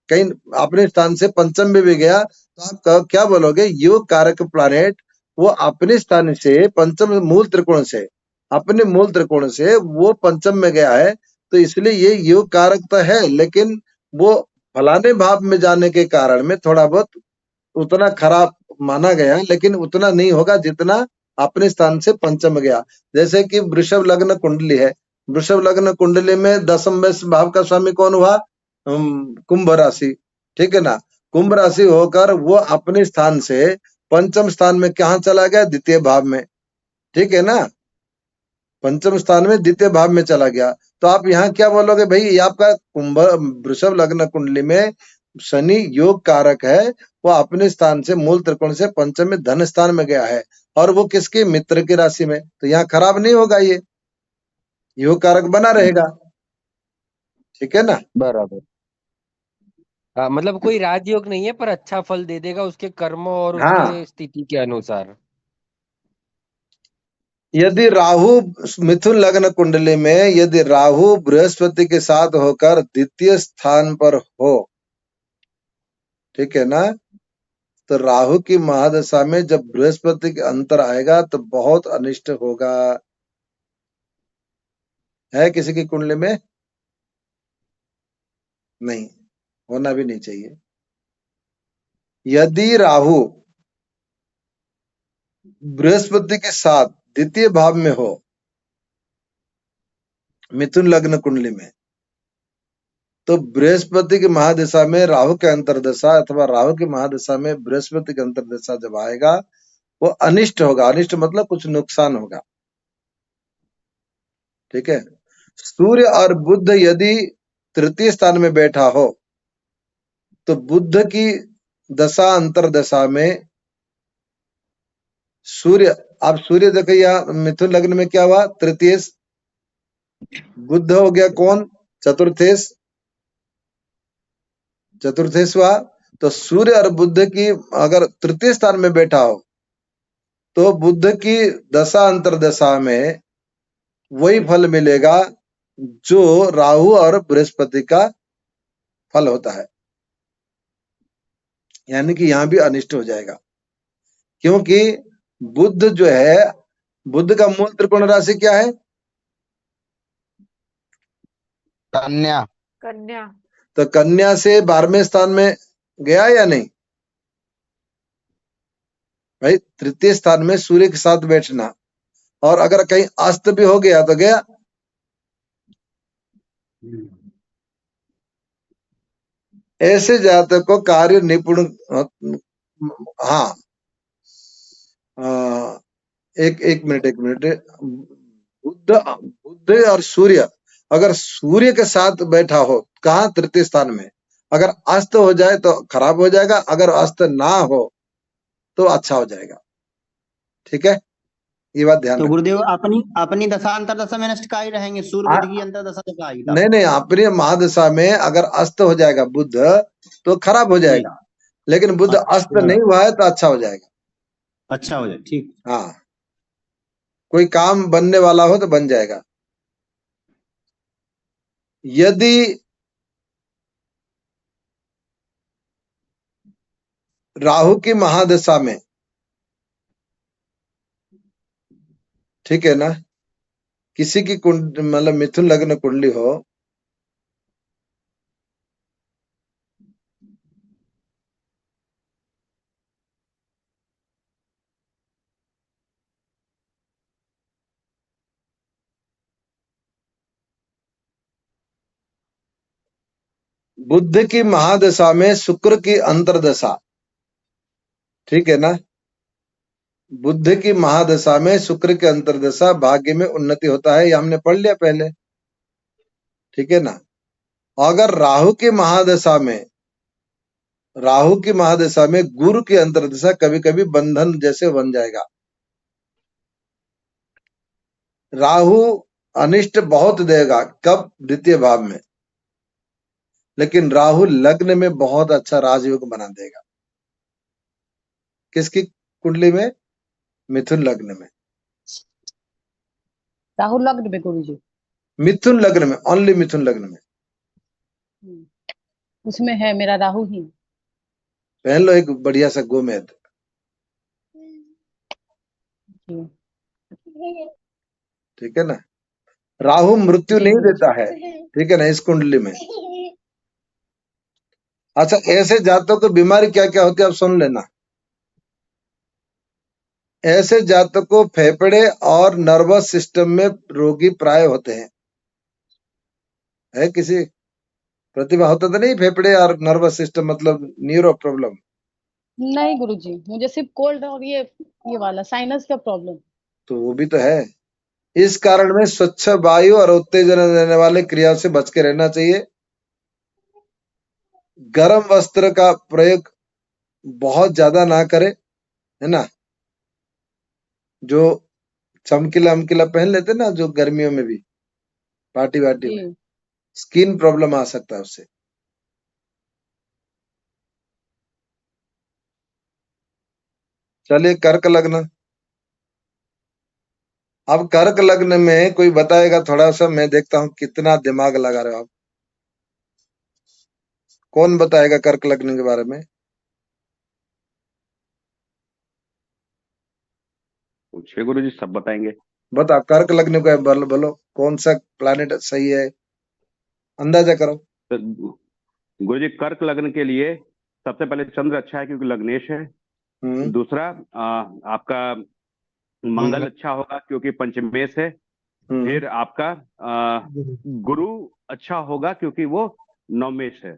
कहीं अपने स्थान से पंचम में भी गया तो आप क्या बोलोगे, योग कारक प्लैनेट वो अपने स्थान से पंचम मूल त्रिकोण से, अपने मूल त्रिकोण से वो पंचम में गया है, तो इसलिए ये योग कारक तो है, लेकिन वो फलाने भाव में जाने के कारण में थोड़ा बहुत उतना खराब माना गया, लेकिन उतना नहीं होगा जितना अपने स्थान से पंचम में गया। जैसे कि वृषभ लग्न कुंडली है, वृषभ लग्न कुंडली में दसम भाव का स्वामी कौन हुआ, कुंभ राशि, ठीक है ना। कुंभ राशि होकर वो अपने स्थान से पंचम स्थान में कहाँ चला गया, द्वितीय भाव में, ठीक है ना, पंचम स्थान में द्वितीय भाव में चला गया। तो आप यहाँ क्या बोलोगे भाई, ये आपका कुंभ वृषभ लग्न कुंडली में शनि योग कारक है, वो अपने स्थान से मूल त्रिकोण से पंचम में धन स्थान में गया है, और वो किसकी, मित्र की राशि में, तो यहाँ खराब नहीं होगा, ये योग कारक बना रहेगा, ठीक है ना। बराबर। हाँ, मतलब कोई राजयोग नहीं है, पर अच्छा फल दे देगा उसके कर्मों और हाँ, उसके स्थिति के अनुसार। यदि राहु मिथुन लग्न कुंडली में यदि राहु बृहस्पति के साथ होकर द्वितीय स्थान पर हो, ठीक है ना, तो राहु की महादशा में जब बृहस्पति के अंतर आएगा तो बहुत अनिष्ट होगा। है किसी की कुंडली में? नहीं, होना भी नहीं चाहिए। यदि राहु बृहस्पति के साथ द्वितीय भाव में हो मिथुन लग्न कुंडली में, तो बृहस्पति की महादशा में राहु के अंतरदशा अथवा राहु की महादशा में बृहस्पति के अंतरदशा जब आएगा वो अनिष्ट होगा। अनिष्ट मतलब कुछ नुकसान होगा, ठीक है। सूर्य और बुध यदि तृतीय स्थान में बैठा हो तो बुध की दशा अंतरदशा में सूर्य, आप सूर्य देखो यहाँ मिथुन लग्न में क्या हुआ, तृतीय, बुध हो गया कौन, चतुर्थेश, चतुर्थेश हुआ। तो सूर्य और बुध की अगर तृतीय स्थान में बैठा हो तो बुध की दशा अंतरदशा में वही फल मिलेगा जो राहु और बृहस्पति का फल होता है, यानी कि यहाँ भी अनिष्ट हो जाएगा। क्योंकि बुध जो है, बुध का मूल त्रिकोण राशि क्या है, कन्या। कन्या। तो कन्या से 12वें स्थान में गया या नहीं भाई, तृतीय स्थान में सूर्य के साथ बैठना, और अगर कहीं अस्त भी हो गया तो गया। ऐसे जातक को कार्य निपुण, हाँ, एक मिनट, बुध और सूर्य, अगर सूर्य के साथ बैठा हो कहाँ, तृतीय स्थान में, अगर अस्त हो जाए तो खराब हो जाएगा, अगर अस्त ना हो तो अच्छा हो जाएगा, ठीक है, ये बात ध्यान तो रखना। गुरुदेव अपनी अपनी दशा अंतरदशा में नष्ट का ही रहेंगे, सूर्य बुध की अंतरदशा जब आएगी तब। नहीं, अपनी महादशा में अगर अस्त हो जाएगा बुध तो खराब हो जाएगा, लेकिन बुध अस्त नहीं हुआ है तो अच्छा हो जाएगा, अच्छा हो जाए, ठीक। हाँ, कोई काम बनने वाला हो तो बन जाएगा। यदि राहु की महादशा में, ठीक है ना, किसी की कुंड मतलब मिथुन लग्न कुंडली हो, बुध की महादशा में शुक्र की अंतरदशा, ठीक है ना, बुध की महादशा में शुक्र की अंतरदशा भाग्य में उन्नति होता है, ये हमने पढ़ लिया पहले, ठीक है ना। अगर राहु की महादशा में राहु की महादशा में गुरु की अंतर्दशा कभी कभी बंधन जैसे बन जाएगा। राहु अनिष्ट बहुत देगा, कब? द्वितीय भाव में। लेकिन राहु लग्न में बहुत अच्छा राजयोग बना देगा। किसकी कुंडली में? मिथुन लग्न में। राहु लग्न में गुरुजी। मिथुन लग्न में, ओनली मिथुन लग्न में। उसमें है मेरा राहु ही। पहन लो एक बढ़िया सा गोमेद। ठीक है ना। राहु मृत्यु नहीं देता है, ठीक है ना, इस कुंडली में। अच्छा, ऐसे जातकों को बीमारी क्या क्या होती है आप सुन लेना। ऐसे जातकों को फेफड़े और नर्वस सिस्टम में रोगी प्राय होते हैं। है किसी प्रतिभा होता तो नहीं? फेफड़े और नर्वस सिस्टम मतलब न्यूरो प्रॉब्लम। नहीं गुरुजी, मुझे सिर्फ कोल्ड और ये वाला साइनस का प्रॉब्लम। तो वो भी तो है। इस कारण में स्वच्छ वायु और उत्तेजना देने वाले क्रियाओं से बच के रहना चाहिए। गर्म वस्त्र का प्रयोग बहुत ज्यादा ना करे, है ना। जो चमकीला अमकीला पहन लेते ना, जो गर्मियों में भी पार्टी वार्टी में, स्किन प्रॉब्लम आ सकता है उससे। चलिए कर्क लग्न। अब कर्क लग्न में कोई बताएगा थोड़ा सा, मैं देखता हूं कितना दिमाग लगा रहे हो आप। कौन बताएगा कर्क लग्न के बारे में? पूछिए गुरुजी, सब बताएंगे। बताओ कर्क लग्न को बोलो कौन सा प्लैनेट सही है, अंदाजा करो। तो गुरुजी कर्क लग्न के लिए सबसे पहले चंद्र अच्छा है क्योंकि लग्नेश है। दूसरा आपका मंगल अच्छा होगा क्योंकि पंचमेश है। फिर आपका गुरु अच्छा होगा क्योंकि वो नवमेश है।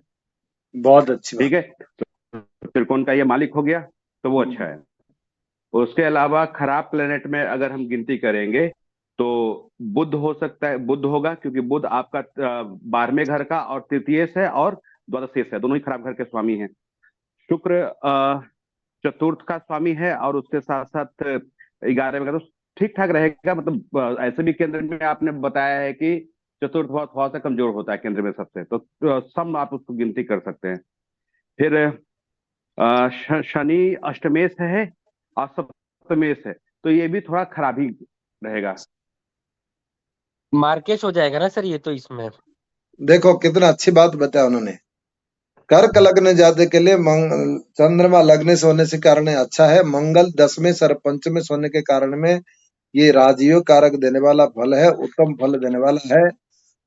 बहुत अच्छी बात। ठीक है, तो त्रिकोण का ये मालिक हो गया, तो वो अच्छा है। उसके अलावा खराब प्लेनेट में अगर हम गिनती करेंगे तो बुध हो सकता है, बुध होगा क्योंकि बुध आपका 12वें घर का और तृतीयेश है और द्वादशेश है, दोनों ही खराब घर के स्वामी हैं। शुक्र चतुर्थ का स्वामी है और उसके साथ साथ 11वें का, तो ठीक ठाक रहेगा। मतलब ऐसे भी केंद्र में आपने बताया है कि चतुर्थ भाव थोड़ा सा कमजोर होता है केंद्र में सबसे, तो सम आप उसको गिनती कर सकते हैं। फिर शनि अष्टमेश है और सप्तमेश है, तो ये भी थोड़ा खराब ही रहेगा। मार्केश हो जाएगा ना सर ये तो इसमें। देखो कितना अच्छी बात बताया उन्होंने। कर्क लग्न जाते के लिए चंद्रमा लग्न से होने से कारण अच्छा है। मंगल 10वें और 5वें होने के कारण में ये राजयोग कारक देने वाला फल है, उत्तम फल देने वाला है।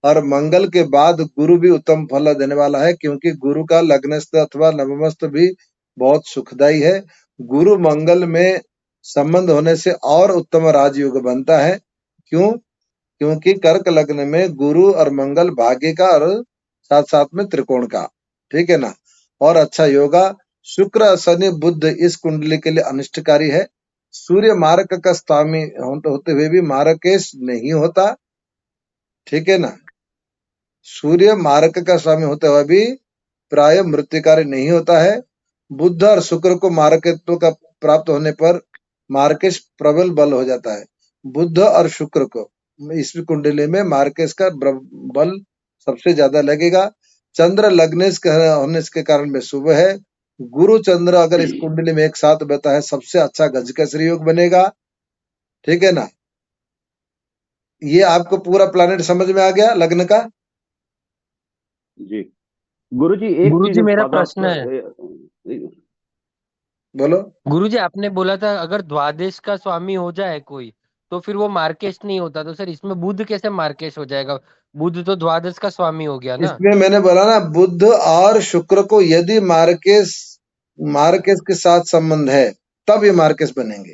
और मंगल के बाद गुरु भी उत्तम फल देने वाला है क्योंकि गुरु का लग्नस्थ अथवा नवमस्थ भी बहुत सुखदायी है। गुरु मंगल में संबंध होने से और उत्तम राजयोग बनता है। क्यों? क्योंकि कर्क लग्न में गुरु और मंगल भाग्य का और साथ साथ में त्रिकोण का, ठीक है ना। और अच्छा योगा। शुक्र शनि बुध इस कुंडली के लिए अनिष्टकारी है। सूर्य मारक का स्वामी होते हुए भी मारकेश नहीं होता, ठीक है ना। सूर्य मारक का स्वामी होते हुए भी प्राय मृत्युकारी नहीं होता है। बुध और शुक्र को मारकत्व का प्राप्त होने पर मार्केश प्रबल बल हो जाता है। बुध और शुक्र को इस कुंडली में मार्केश का बल सबसे ज्यादा लगेगा। चंद्र लग्नेश होने के कारण में शुभ है। गुरु चंद्र अगर इस कुंडली में एक साथ बैठा है सबसे अच्छा गजकेसरी योग बनेगा, ठीक है ना। ये आपको पूरा प्लानिट समझ में आ गया लग्न का? जी गुरुजी, एक गुरुजी चीज मेरा प्रश्न है। बोलो। गुरुजी आपने बोला था अगर द्वादश का स्वामी हो जाए कोई तो फिर वो मार्केश नहीं होता, तो सर इसमें बुध कैसे मार्केश हो जाएगा? बुध तो द्वादश का स्वामी हो गया ना। इसमें मैंने बोला ना, बुध और शुक्र को यदि मार्केश के साथ संबंध है तब ये मार्केश बनेंगे।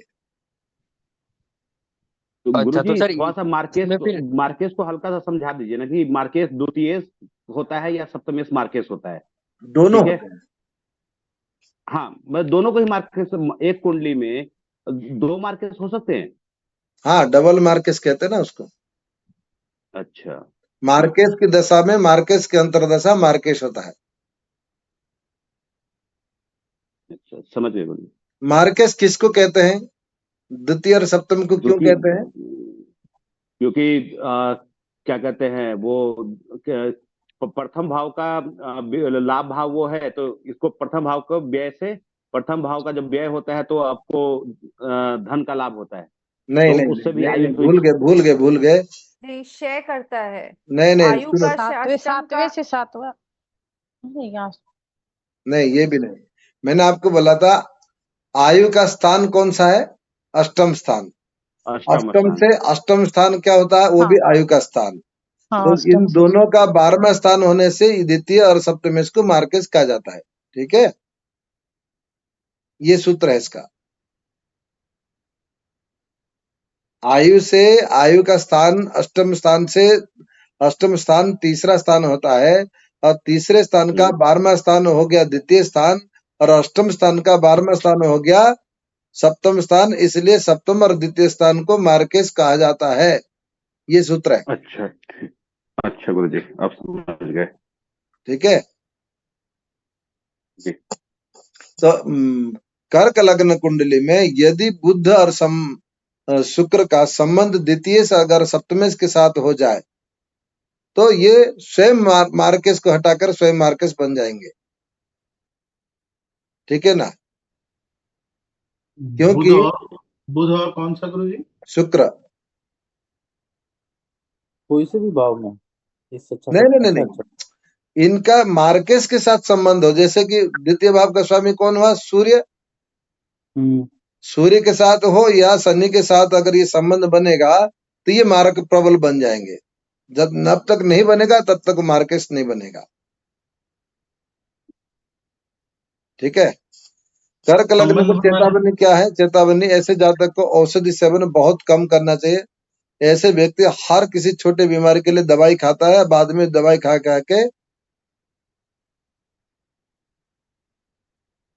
तो अच्छा, गुरुजी तो सर थोड़ा सा मार्केश को हल्का सा समझा दीजिए ना कि मार्केश द्वितीयेश होता है या सप्तमेश मार्केश होता है? दोनों ठीक है, हाँ, मैं दोनों को ही मार्केश, एक कुंडली में 2 मार्केश हो सकते हैं। हाँ, डबल मार्केश कहते हैं ना उसको। अच्छा, मार्केश की दशा में मार्केश के अंतर्दशा मार्केश होता है। अच्छा समझ गए गुरु जी। मार्केस किसको कहते हैं? द्वितीय और सप्तम को क्यों क्योंकि कहते हैं? क्योंकि क्या कहते हैं वो प्रथम भाव का लाभ भाव वो है, तो इसको प्रथम भाव को व्यय से, प्रथम भाव का जब व्यय होता है तो आपको धन का लाभ होता है, नहीं तो नहीं उससे भी नहीं, आयु नहीं, भूल गए। नहीं, क्षय करता है। नहीं नहीं आयु सुनो, का सातवें अष्टम सातवें का से सातवां नहीं यहाँ नहीं ये भी नहीं। मैंने आपको बोला था आयु का स्थान कौन सा है? अष्टम स्थान। अष्टम अष्टम स्थान। से अष्टम स्थान क्या होता है? वो भी हाँ आयु का स्थान। हाँ तो अष्टम इन से दोनों का 12वां स्थान होने से द्वितीय और सप्तमेश को मार्केस कहा जाता है। ठीक है, ये सूत्र है इसका। आयु से आयु का स्थान अष्टम स्थान से, अष्टम स्थान तीसरा स्थान होता है, और तीसरे स्थान का 12वां स्थान हो गया द्वितीय स्थान, और अष्टम स्थान का 12वां स्थान हो गया सप्तम स्थान। इसलिए सप्तम और द्वितीय स्थान को मार्केस कहा जाता है। ये सूत्र है। अच्छा ठीक, अच्छा गुरु जी अब समझ गए। ठीक है, जी। तो कर्क लग्न कुंडली में यदि बुध और शुक्र का संबंध द्वितीय से अगर सप्तमेश के साथ हो जाए तो ये स्वयं मार्केस को हटाकर स्वयं मार्केस बन जाएंगे। ठीक है ना? क्योंकि बुध और कौन सा गुरु जी? शुक्र कोई से भी भाव में इससे अच्छा नहीं नहीं नहीं अच्छा नहीं, अच्छा इनका मार्केस के साथ संबंध हो। जैसे कि द्वितीय भाव का स्वामी कौन हुआ? सूर्य। सूर्य के साथ हो या शनि के साथ अगर ये संबंध बनेगा तो ये मार्क प्रबल बन जाएंगे। जब तक नहीं बनेगा तब तक मार्केस नहीं बनेगा। ठीक है, कर्क लग्न को चेतावनी क्या है? चेतावनी ऐसे जातक को औषधि सेवन बहुत कम करना चाहिए। ऐसे व्यक्ति हर किसी छोटे बीमारी के लिए दवाई खाता है, बाद में दवाई खा खा के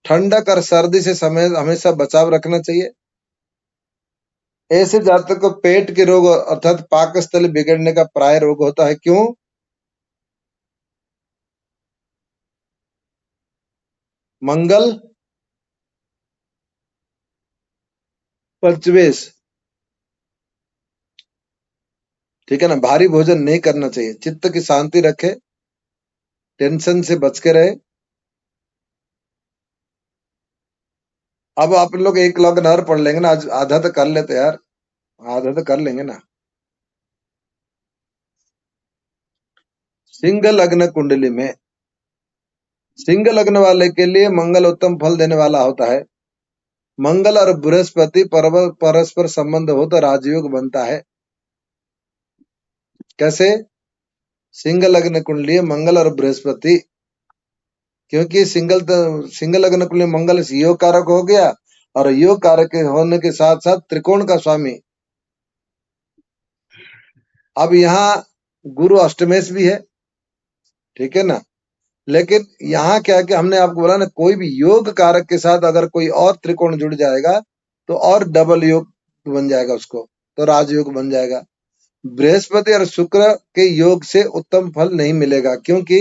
ठंडक और सर्दी से समय हमेशा बचाव रखना चाहिए। ऐसे जातक को पेट के रोग अर्थात पाकस्थली बिगड़ने का प्राय रोग होता है। क्यों? मंगल पंचमेश। ठीक है ना? भारी भोजन नहीं करना चाहिए, चित्त की शांति रखे, टेंशन से बच के रहे। अब आप लोग एक लग्न और पढ़ लेंगे ना, आज आधा तो कर लेते यार, आधा तो कर लेंगे ना। सिंह लग्न कुंडली में सिंह लग्न वाले के लिए मंगल उत्तम फल देने वाला होता है। मंगल और बृहस्पति परस्पर संबंध हो तो राजयोग बनता है। कैसे? सिंह लग्न कुंडली मंगल और बृहस्पति, क्योंकि सिंह लग्न कुंडली मंगल योग कारक हो गया, और योग कारक होने के साथ साथ त्रिकोण का स्वामी। अब यहाँ गुरु अष्टमेश भी है। ठीक है ना? लेकिन यहाँ क्या कि हमने आपको बोला ना, कोई भी योग कारक के साथ अगर कोई और त्रिकोण जुड़ जाएगा तो और डबल योग बन जाएगा, उसको तो राजयोग बन जाएगा। बृहस्पति और शुक्र के योग से उत्तम फल नहीं मिलेगा। क्योंकि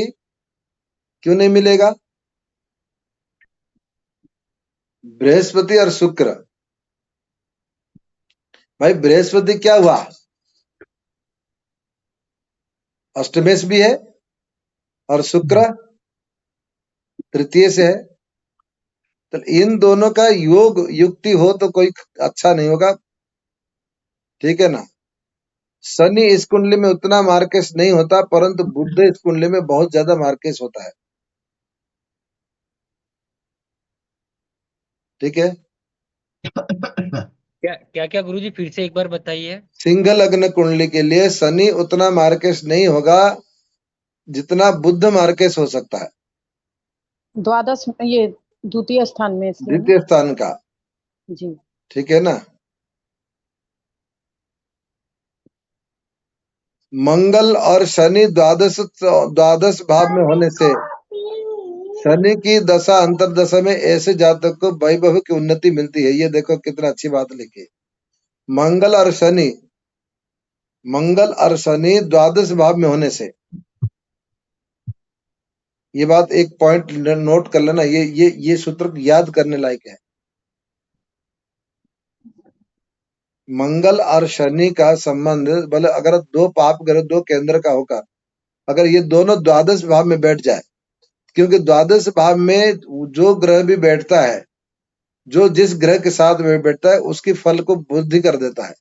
क्यों नहीं मिलेगा? बृहस्पति और शुक्र, भाई बृहस्पति क्या हुआ? अष्टमेश भी है, और शुक्र तृतीय से है। तो इन दोनों का योग युक्ति हो तो कोई अच्छा नहीं होगा। ठीक है ना? शनि इस कुंडली में उतना मार्केस नहीं होता, परंतु बुध इस कुंडली में बहुत ज्यादा मार्केस होता है। ठीक है, क्या क्या क्या गुरुजी फिर से एक बार बताइए। सिंह लग्न कुंडली के लिए शनि उतना मार्केस नहीं होगा जितना बुध मार्केस हो सकता है। द्वादश ये द्वितीय स्थान में इसलिए ना? द्वितीय स्थान का। जी ठीक है ना? मंगल और शनि द्वादश भाव में होने से शनि की दशा अंतरदशा में ऐसे जातक को वैभव की उन्नति मिलती है। ये देखो कितना अच्छी बात लिखी। मंगल और शनि द्वादश भाव में होने से ये बात एक पॉइंट नोट कर लेना, ये सूत्र याद करने लायक है। मंगल और शनि का संबंध भले अगर दो पाप ग्रह दो केंद्र का होकर अगर ये दोनों द्वादश भाव में बैठ जाए, क्योंकि द्वादश भाव में जो ग्रह भी बैठता है, जो जिस ग्रह के साथ में बैठता है उसकी फल को वृद्धि कर देता है।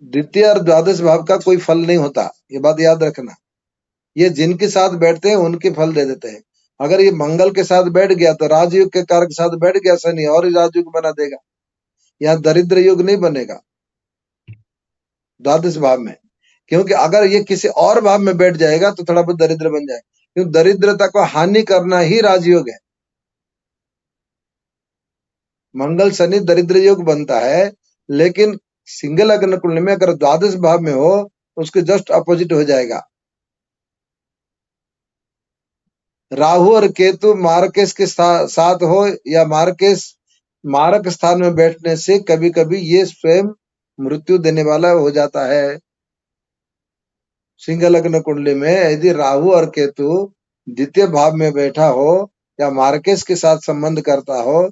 द्वितीय और द्वादश भाव का कोई फल नहीं होता, ये बात याद रखना। ये जिनके साथ बैठते हैं उनके फल दे देते हैं। अगर ये मंगल के साथ बैठ गया तो राजयोग के कारक के साथ बैठ गया शनि और राजयोग बना देगा, यहाँ दरिद्र योग नहीं बनेगा द्वादश भाव में। क्योंकि अगर ये किसी और भाव में बैठ जाएगा तो थोड़ा बहुत दरिद्र बन जाएगा, क्योंकि दरिद्रता को हानि करना ही राजयोग है। मंगल शनि दरिद्र योग बनता है, लेकिन सिंगल लग्न कुंडली में अगर द्वादश भाव में हो उसके जस्ट अपोजिट हो जाएगा। राहु और केतु मार्केश के साथ हो या मार्केश मारक स्थान में बैठने से कभी कभी ये स्वयं मृत्यु देने वाला हो जाता है। सिंह लग्न कुंडली में यदि राहु और केतु द्वितीय भाव में बैठा हो या मार्केश के साथ संबंध करता हो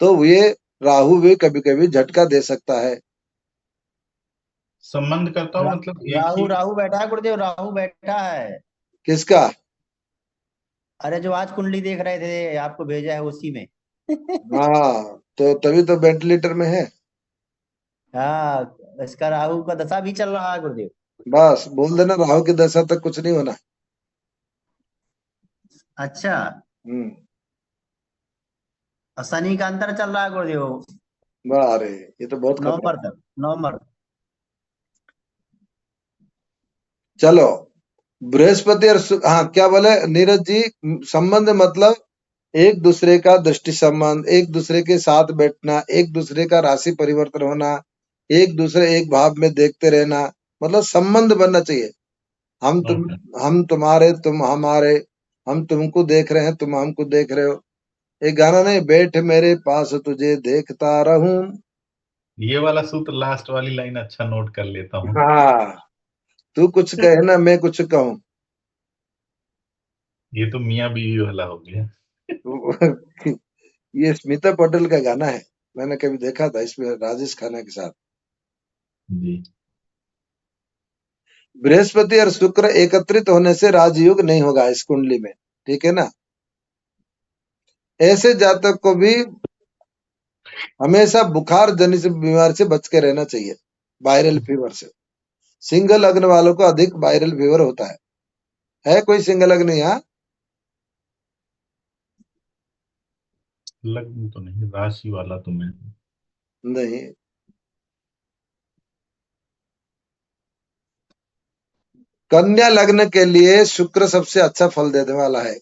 तो ये राहु भी कभी कभी झटका दे सकता है। संबंध करता हूँ मतलब एक राहु ही राहु बैठा है गुरुदेव, राहु बैठा है। किसका? अरे जो आज कुंडली देख रहे थे आपको भेजा है उसी में। हाँ तो तभी तो वेंटिलेटर में है। हाँ, इसका राहु का दशा भी चल रहा है गुरुदेव। बस बोल देना राहु की दशा तक कुछ नहीं होना। अच्छा, और शनि का अंतर चल रहा है गुरुदेव। अरे ये तो बहुत नवंबर तक, नवंबर। चलो बृहस्पति और हाँ क्या बोले नीरज जी? संबंध मतलब एक दूसरे का दृष्टि संबंध, एक दूसरे के साथ बैठना, एक दूसरे का राशि परिवर्तन होना, एक दूसरे एक भाव में देखते रहना, मतलब संबंध बनना चाहिए। हम तुम्हारे तुम हमारे, हम तुमको देख रहे हैं तुम हमको देख रहे हो। एक गाना नहीं, बैठ मेरे पास तुझे देखता रहूं। ये वाला सूत्र लास्ट वाली लाइन अच्छा नोट कर लेता हूँ। हाँ, तू कुछ कहे ना मैं कुछ कहूं। ये तो मियाँ बीवी वाला हो गया। ये स्मिता पटेल का गाना है, मैंने कभी देखा था इसमें राजेश खन्ना के साथ। जी। बृहस्पति और शुक्र एकत्रित होने से राजयोग नहीं होगा इस कुंडली में, ठीक है ना। ऐसे जातक को भी हमेशा बुखार जनित बीमारी से बच के रहना चाहिए, वायरल फीवर से। सिंगल लग्न वालों को अधिक वायरल फीवर होता है कोई सिंगल लग्न यहाँ? लग्न तो नहीं, राशि वाला तो मैं नहीं। कन्या लग्न के लिए शुक्र सबसे अच्छा फल देने वाला है।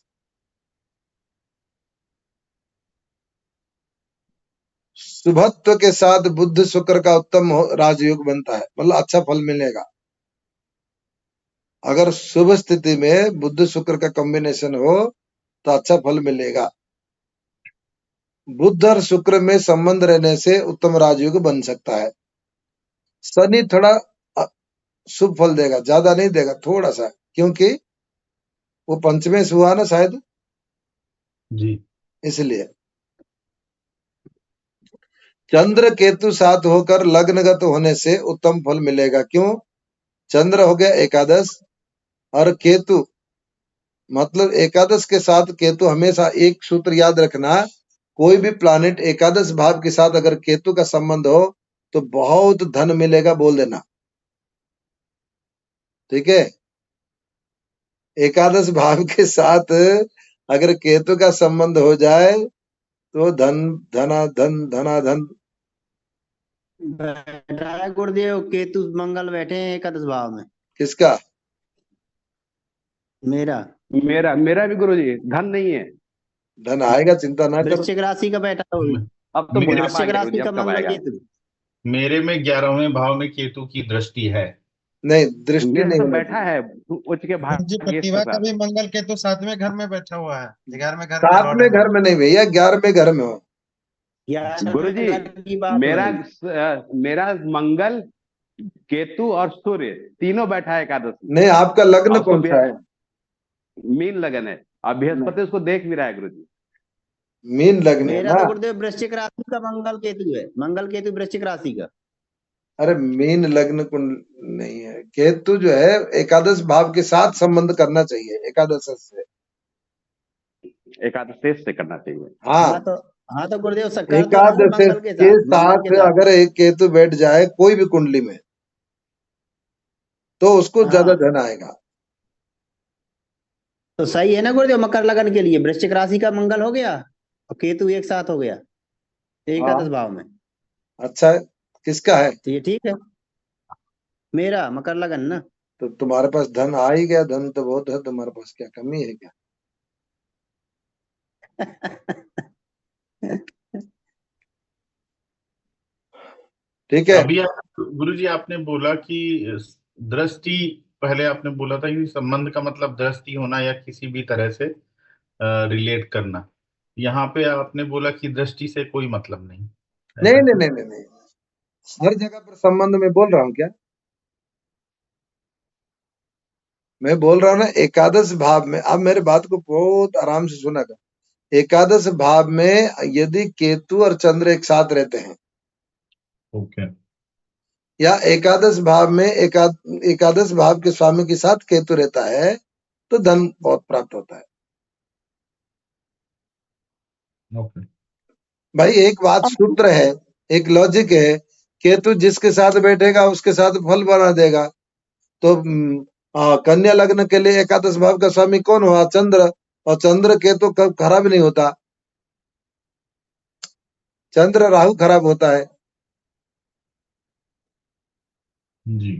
शुभत्व के साथ बुध शुक्र का उत्तम राजयोग बनता है, मतलब अच्छा फल मिलेगा। अगर शुभ स्थिति में बुध शुक्र का कॉम्बिनेशन हो तो अच्छा फल मिलेगा। बुध और शुक्र में संबंध रहने से उत्तम राजयोग बन सकता है। शनि थोड़ा शुभ फल देगा, ज्यादा नहीं देगा, थोड़ा सा, क्योंकि वो पंचमें से हुआ ना शायद जी, इसलिए। चंद्र केतु साथ होकर लग्नगत होने से उत्तम फल मिलेगा। क्यों? चंद्र हो गया एकादश और केतु मतलब एकादश के साथ केतु, हमेशा एक सूत्र याद रखना, कोई भी प्लैनेट एकादश भाव के साथ अगर केतु का संबंध हो तो बहुत धन मिलेगा, बोल देना, ठीक है। एकादश भाव के साथ अगर केतु का संबंध हो जाए तो धनाधन बैठा है गुरुदेव, केतु मंगल बैठे हैं एकादश भाव में। किसका? मेरा मेरा भी गुरुजी धन नहीं है। धन आएगा, चिंता ना करो। वृश्चिक राशि का बैठा हो, अब तो मेरे बुढ़ापा आ वृश्चिक गया राशि गुरुजी, का अब कब मंगल आएगा? केतु। मेरे में 11वें भाव में केतु की दृष्टि है। नहीं, दृष्टि मेरे नहीं तो होना बैठा है उच्च के जी भाग्य प्रतिभा के का भी साथ। मंगल केतु 7वें घर में बैठा हुआ है, 11वें घर में चाहिए। लॉर्ड 7वें है। घर में नहीं भैया, 11वें घर में हो। गुरुजी की बात हो मेरा रही। मेरा मंगल केतु और सूर्य तीनों बैठा है एकादश में। नहीं, आपका लग्न अब तो कौन सा है? मीन लगन है, अब बृहस्पति उसको देख भी रहा है गुरुजी। मीन लगन है मेरा ना। तो गुरुदेव वृश्चिक राशि का मंगल केतु है, मंगल केतु वृश्चिक राशि का। अरे मीन लग्न कुंड नहीं है, केतु जो है एकादश भाव के साथ संबंध करना चाहिए, एकादश से। एकादश से करना चाहिए। हाँ, हाँ तो गुरुदेव कर तो रहा हूँ एकादश मंगल के के साथ, मंगल साथ के साथ। अगर एक केतु बैठ जाए कोई भी कुंडली में तो उसको ज्यादा हाँ धन आएगा। तो सही है ना गुरुदेव, मकर लगन के लिए वृश्चिक राशि का मंगल हो गया और केतु एक साथ हो गया एकादश भाव में। अच्छा, किसका है? तो ये ठीक है, मेरा मकर लगन ना। तो तुम्हारे पास धन आ ही गया, धन तो बहुत है तुम्हारे पास, क्या कमी है क्या? ठीक है। अभी आप गुरुजी आपने बोला कि दृष्टि, पहले आपने बोला था कि संबंध का मतलब दृष्टि होना या किसी भी तरह से रिलेट करना। यहाँ पे आपने बोला कि दृष्टि से कोई मतलब नहीं। नहीं नहीं नहीं नहीं नहीं, हर जगह पर संबंध में बोल रहा हूँ क्या? मैं बोल रहा हूँ ना एकादश भाव में, अब मेरे बात को बहुत आराम से सुना कर। एकादश भाव में यदि केतु और चंद्र एक साथ रहते हैं, ओके, या एकादश भाव में एकादश भाव के स्वामी के साथ केतु रहता है तो धन बहुत प्राप्त होता है। ओके, भाई एक बात सूत्र है, एक लॉजिक है, केतु जिसके साथ बैठेगा उसके साथ फल बना देगा। तो कन्या लग्न के लिए एकादश भाव का स्वामी कौन हुआ? चंद्र। और चंद्र केतु कब खराब नहीं होता, चंद्र राहु खराब होता है। जी।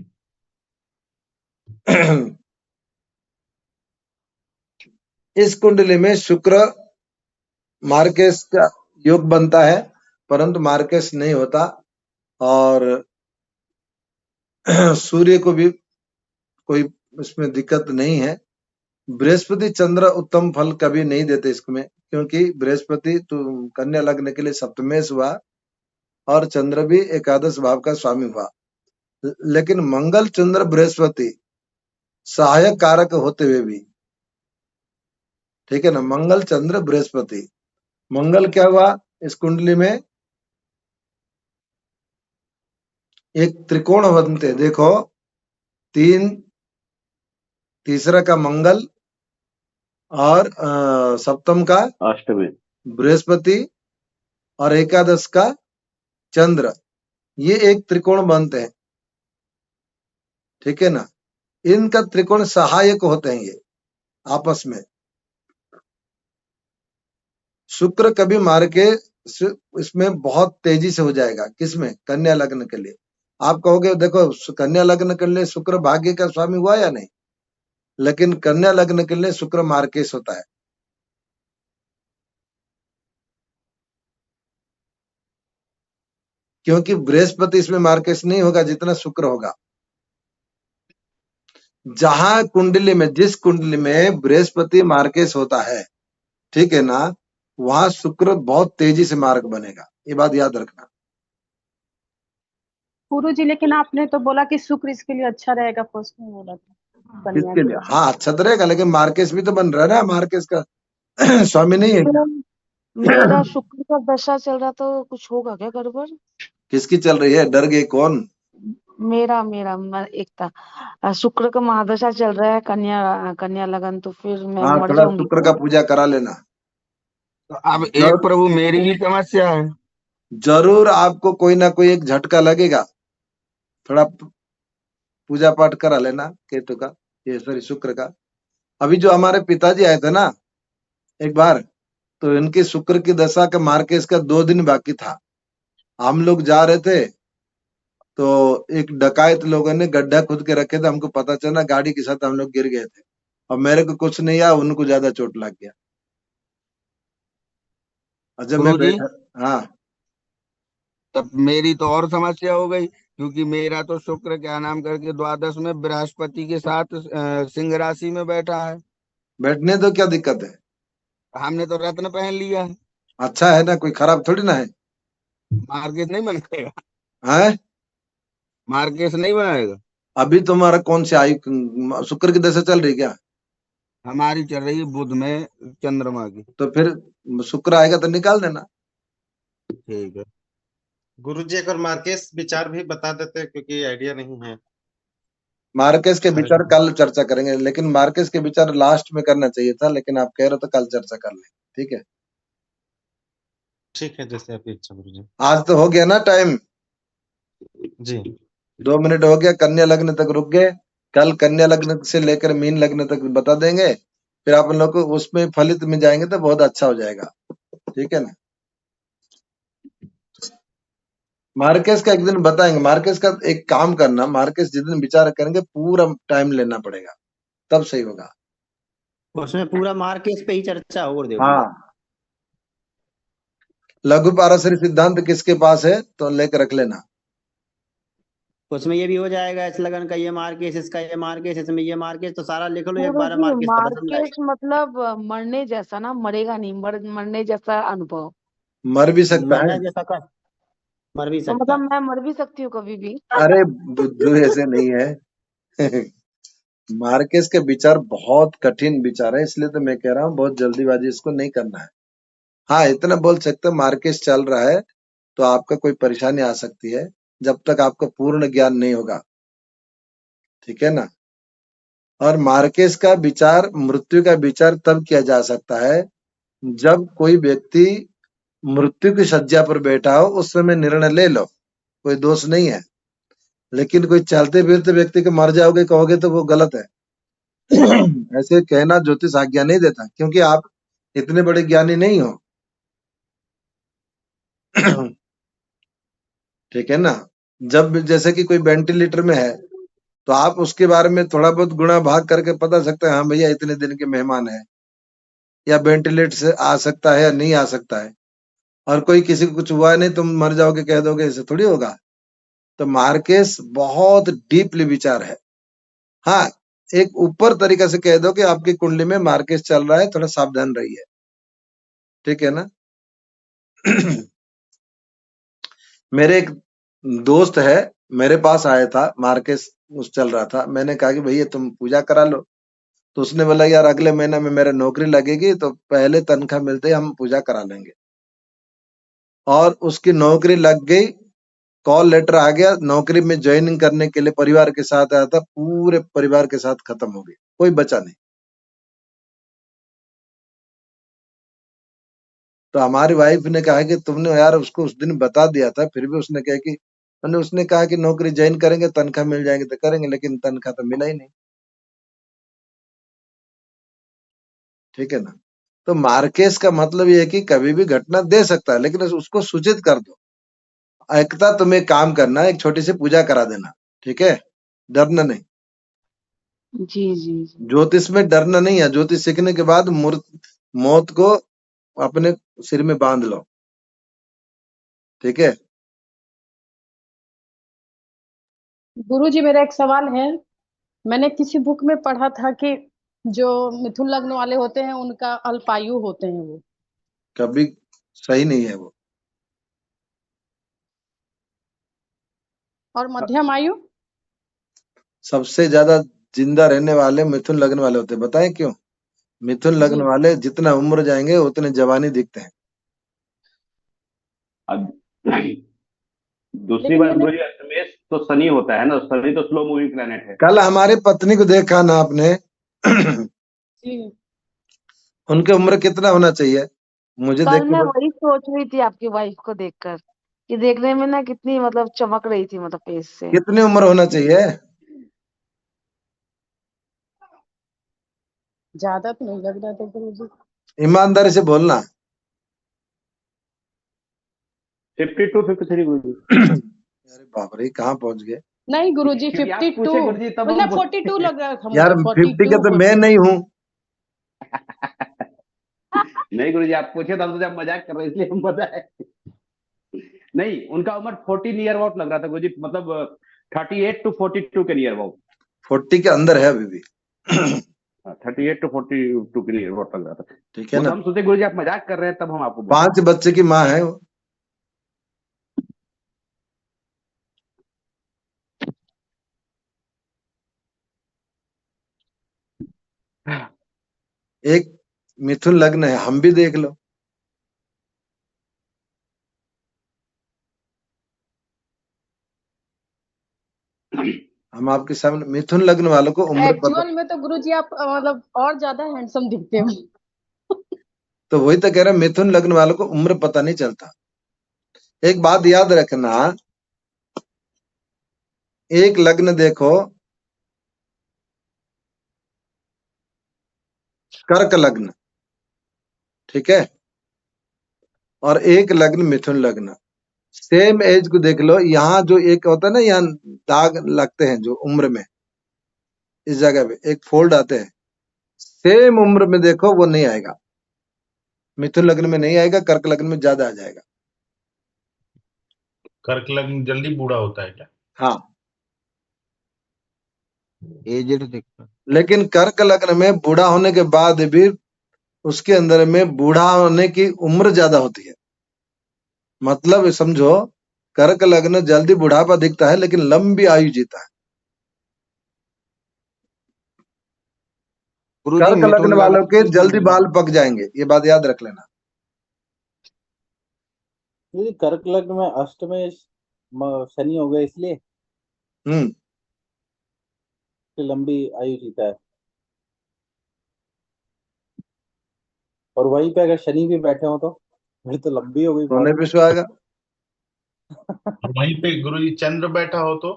इस कुंडली में शुक्र मार्केश का योग बनता है, परंतु मार्केश नहीं होता। और सूर्य को भी कोई इसमें दिक्कत नहीं है। बृहस्पति चंद्र उत्तम फल कभी नहीं देते इसमें, क्योंकि बृहस्पति तो कन्या लग्न के लिए सप्तमेश हुआ और चंद्र भी एकादश भाव का स्वामी हुआ। लेकिन मंगल चंद्र बृहस्पति सहायक कारक होते हुए भी, ठीक है ना, मंगल चंद्र बृहस्पति, मंगल क्या हुआ इस कुंडली में? एक त्रिकोण बनते, देखो, तीसरा का मंगल और सप्तम का अष्टमी बृहस्पति और एकादश का चंद्र, ये एक त्रिकोण बनते हैं, ठीक है ना। इनका त्रिकोण सहायक होते हैं ये आपस में। शुक्र कभी मार के इसमें बहुत तेजी से हो जाएगा, किसमें? कन्या लग्न के लिए। आप कहोगे देखो कन्या लग्न के लिए शुक्र भाग्य का स्वामी हुआ या नहीं, लेकिन कन्या लग्न के लिए शुक्र मार्केश होता है। क्योंकि बृहस्पति इसमें मार्केश नहीं होगा जितना शुक्र होगा। जहां कुंडली में, जिस कुंडली में बृहस्पति मार्केश होता है, ठीक है ना, वहां शुक्र बहुत तेजी से मार्ग बनेगा, ये बात याद रखना। गुरुजी लेकिन आपने तो बोला कि शुक्र इसके लिए अच्छा रहेगा, फर्स्ट में बोला था कन्या किसके के लिए? लिए। हाँ अच्छा तो रहेगा, लेकिन मार्केश भी तो बन रहा है ना, मार्केश का स्वामी नहीं है क्या? मेरा शुक्र का दशा चल रहा, तो कुछ होगा क्या गड़बड़? किसकी चल रही है? डर गई कौन? मेरा मेरा एक था शुक्र का महादशा चल रहा है, कन्या लगन, तो फिर मैं हाँ, मर थोड़ा जाऊंगी शुक्र क्या? का पूजा करा लेना। तो अब एक प्रभु मेरी भी समस्या है। जरूर आपको कोई ना कोई एक झटका लगेगा, थोड़ा पूजा पाठ करा लेना केतु का, ये सॉरी शुक्र का। अभी जो हमारे पिताजी आए थे ना एक बार, तो इनकी शुक्र की दशा का मार्केश का 2 दिन बाकी था। हम लोग जा रहे थे तो एक डकायत लोगों ने गड्ढा खुद के रखे थे, हमको पता चला, गाड़ी के साथ हम लोग गिर गए थे और मेरे को कुछ नहीं आया, उनको ज्यादा चोट लग गया। और जब मैं गुरु जी, बैठा, हाँ तब मेरी तो और समस्या हो गई, क्योंकि मेरा तो शुक्र क्या नाम करके द्वादश में बृहस्पति के साथ सिंह राशि में बैठा है। बैठने दो, क्या दिक्कत है? हमने तो रत्न पहन लिया है, अच्छा है ना, कोई खराब थोड़ी ना है। मार्केट नहीं बनेगा, है मार्केट नहीं बनाएगा। अभी तुम्हारा कौन से आयु शुक्र की दशा चल रही क्या? हमारी चल रही है बुध में चंद्रमा की। तो फिर शुक्र आएगा तो निकाल देना। ठीक है। गुरुजी एक बार मार्केस विचार भी बता देते, क्योंकि आइडिया नहीं है। मार्केस के सारे विचार कल चर्चा करेंगे, लेकिन मार्केस के विचार लास्ट में करना चाहिए था, लेकिन आप कह रहे हो तो कल चर्चा कर लें। ठीक है, ठीक है, जैसे आपकी इच्छा गुरुजी। आज तो हो गया ना टाइम, जी 2 मिनट हो गया। कन्या लग्न तक रुक गए, कल कन्या लग्न से लेकर मीन लग्न तक बता देंगे, फिर आप लोग को उसमें फलित में जाएंगे तो बहुत अच्छा हो जाएगा। ठीक है ना, मार्केस का एक दिन बताएंगे। मार्केस का एक काम करना, मार्केस जिस दिन विचार करेंगे पूरा टाइम लेना पड़ेगा, तब सही होगा। उसमें पूरा मार्केस पे ही चर्चा हो रही होगी। हाँ, लघु पारस्परिक सिद्धांत किसके पास है तो लेकर रख लेना। उसमें ये भी हो जाएगा, इस लगन का ये मार्केस, इसका ये मार्केस, इसमें ये मार्केस, तो सारा लिख लो, एक बार गुरुजी मार्केस पता चल मार्केश जाएगा। मतलब मरने जैसा ना, मरेगा नहीं, मरने जैसा अनुभव। मर भी सकता है। मरने जैसा कर, मर भी तो सकता मतलब है। मैं मर भी सकती हूँ कभी भी। अरे बुद्धू ऐसे नहीं है। मार्केस के विचार बहुत कठिन विचार है, इसलिए तो मैं कह रहा हूँ बहुत जल्दीबाजी इसको नहीं करना है। हाँ, इतना बोल सकते हैं, मार्केस चल रहा है तो आपका कोई परेशानी आ सकती है, जब तक आपको पूर्ण ज्ञान नहीं होगा। ठीक है ना, और मार्केस का विचार, मृत्यु का विचार तब किया जा सकता है जब कोई व्यक्ति मृत्यु की शज्या पर बैठा हो, उस समय निर्णय ले लो, कोई दोष नहीं है। लेकिन कोई चलते फिरते व्यक्ति को मर जाओगे कहोगे तो वो गलत है। ऐसे कहना ज्योतिष आज्ञा नहीं देता, क्योंकि आप इतने बड़े ज्ञानी नहीं हो। ठीक है ना, जब भी जैसे कि कोई वेंटिलेटर में है तो आप उसके बारे में थोड़ा बहुत गुणा भाग करके पता सकते हैं, हाँ भैया इतने दिन के मेहमान है, या वेंटिलेटर से आ सकता है या नहीं आ सकता है। और कोई किसी को कुछ हुआ नहीं, तुम मर जाओगे कह दोगे, ऐसे थोड़ी होगा। तो मार्केस बहुत डीपली विचार है। हाँ, एक ऊपर तरीका से कह दो कि आपकी कुंडली में मार्केस चल रहा है, थोड़ा सावधान रहिए। ठीक है ना। मेरे एक दोस्त है, मेरे पास आया था, मार्केस उस चल रहा था। मैंने कहा कि भैया तुम पूजा करा लो, तो उसने बोला यार अगले महीने में मेरा नौकरी लगेगी, तो पहले तनख्वाह मिलते ही हम पूजा करा लेंगे। और उसकी नौकरी लग गई, कॉल लेटर आ गया, नौकरी में ज्वाइनिंग करने के लिए परिवार के साथ आया था, पूरे परिवार के साथ खत्म हो गई, कोई बचा नहीं। तो हमारी वाइफ ने कहा कि तुमने यार उसको उस दिन बता दिया था, फिर भी उसने कहा कि मैंने, उसने कहा कि नौकरी ज्वाइन करेंगे तनख्वाह मिल जाएगी तो करेंगे, लेकिन तनख्वाह तो मिला ही नहीं। ठीक है ना, तो मार्केस का मतलब ये है कि कभी भी घटना दे सकता है, लेकिन उसको सूचित कर दो। एकता तुम्हें एक काम करना है, एक छोटी सी पूजा करा देना। ठीक है, डरना नहीं। जी जी जी। ज्योतिष में डरना नहीं है, ज्योतिष सीखने के बाद मौत को अपने सिर में बांध लो। ठीक है, गुरुजी मेरा एक सवाल है। मैंने किसी बुक में पढ़ा था कि जो मिथुन लग्न वाले होते हैं उनका अल्पायु होते हैं वो। कभी सही नहीं है वो। और मध्यम आयु? सबसे ज्यादा जिंदा रहने वाले मिथुन लग्न वाले होते हैं, बताएं क्यों? मिथुन लग्न जी। वाले जितना उम्र जाएंगे उतने जवानी दिखते हैं। अब दूसरी लेकिन बात मैंने बोलिए, अष्टमेश तो शनि होता है ना, शनि तो स्लो मूविंग प्लेनेट है। कल हमारी पत्नी को देखा ना आपने? जी उनकी उम्र कितना होना चाहिए? मुझे देख कल के मैं वही सोच रही थी आपकी वाइफ को देखकर, कि देखने में ना कितनी मतलब चमक रही थी, मतलब फेस से। कितनी उम्र होना चाहिए? ज्यादा तो नहीं लग रहा था गुरुजी। ईमानदारी से बोलना। 52-53 गुरुजी। अरे बाप रे, कहाँ पहुंच गए? नहीं गुरुजी क्योंकि आप 52, पूछे गुरुजी तब हम मतलब 42 लग रहा था यार मुझे, 50 का 42 तो मैं 42। नहीं हूँ। नहीं गुरुजी, आप पूछे तो हम तो मजाक कर रहे हैं, इसलिए हम बताए। नहीं, उनका उम्र 14 ईयर अबाउट लग रहा था गुरुजी, मतलब 38 to 42 के नियर अबाउट। 40 के अंदर है अभी भी। 38 to 42 के नियर अबाउट लग रहा था। ठीक है वो तो ना, हम सोचे गुरुजी आप मजाक कर रहे हैं, तब हम आपको बोले। 5 बच्चे की माँ है वो। एक मिथुन लग्न है, हम भी देख लो। हम आपके सामने मिथुन लग्न वालों को उम्र पता, एक्चुअल में तो गुरुजी आप मतलब और ज्यादा हैंडसम दिखते हो। तो वही तो कह रहे हैं, मिथुन लग्न वालों को उम्र पता नहीं चलता। एक बात याद रखना, एक लग्न देखो कर्क लग्न, ठीक है, और एक लग्न मिथुन लग्न, सेम एज को देख लो। यहाँ जो एक होता है ना, यहाँ दाग लगते हैं जो उम्र में, इस जगह पे एक फोल्ड आते हैं, सेम उम्र में देखो वो नहीं आएगा, मिथुन लग्न में नहीं आएगा, कर्क लग्न में ज्यादा आ जाएगा। कर्क लग्न जल्दी बूढ़ा होता है क्या? हाँ, एजेड दिखता। लेकिन कर्क लग्न में बूढ़ा होने के बाद भी उसके अंदर में बूढ़ा होने की उम्र ज्यादा होती है। मतलब समझो, कर्क लग्न जल्दी बुढ़ापा दिखता है लेकिन लंबी आयु जीता है। गुरुजी कर्क मिथुन लग्न वालों के लग्न जल्दी बाल पक जाएंगे, ये बात याद रख लेना। ये कर्क लग्न में अष्टमेश शनि हो गया इसलिए कि लंबी आयु जीता है। और वहीं पे अगर शनि भी बैठे हो तो फिर तो लंबी हो गई सोने बहुत। पे सुहागा। वहीं पे गुरुजी चंद्र बैठा हो तो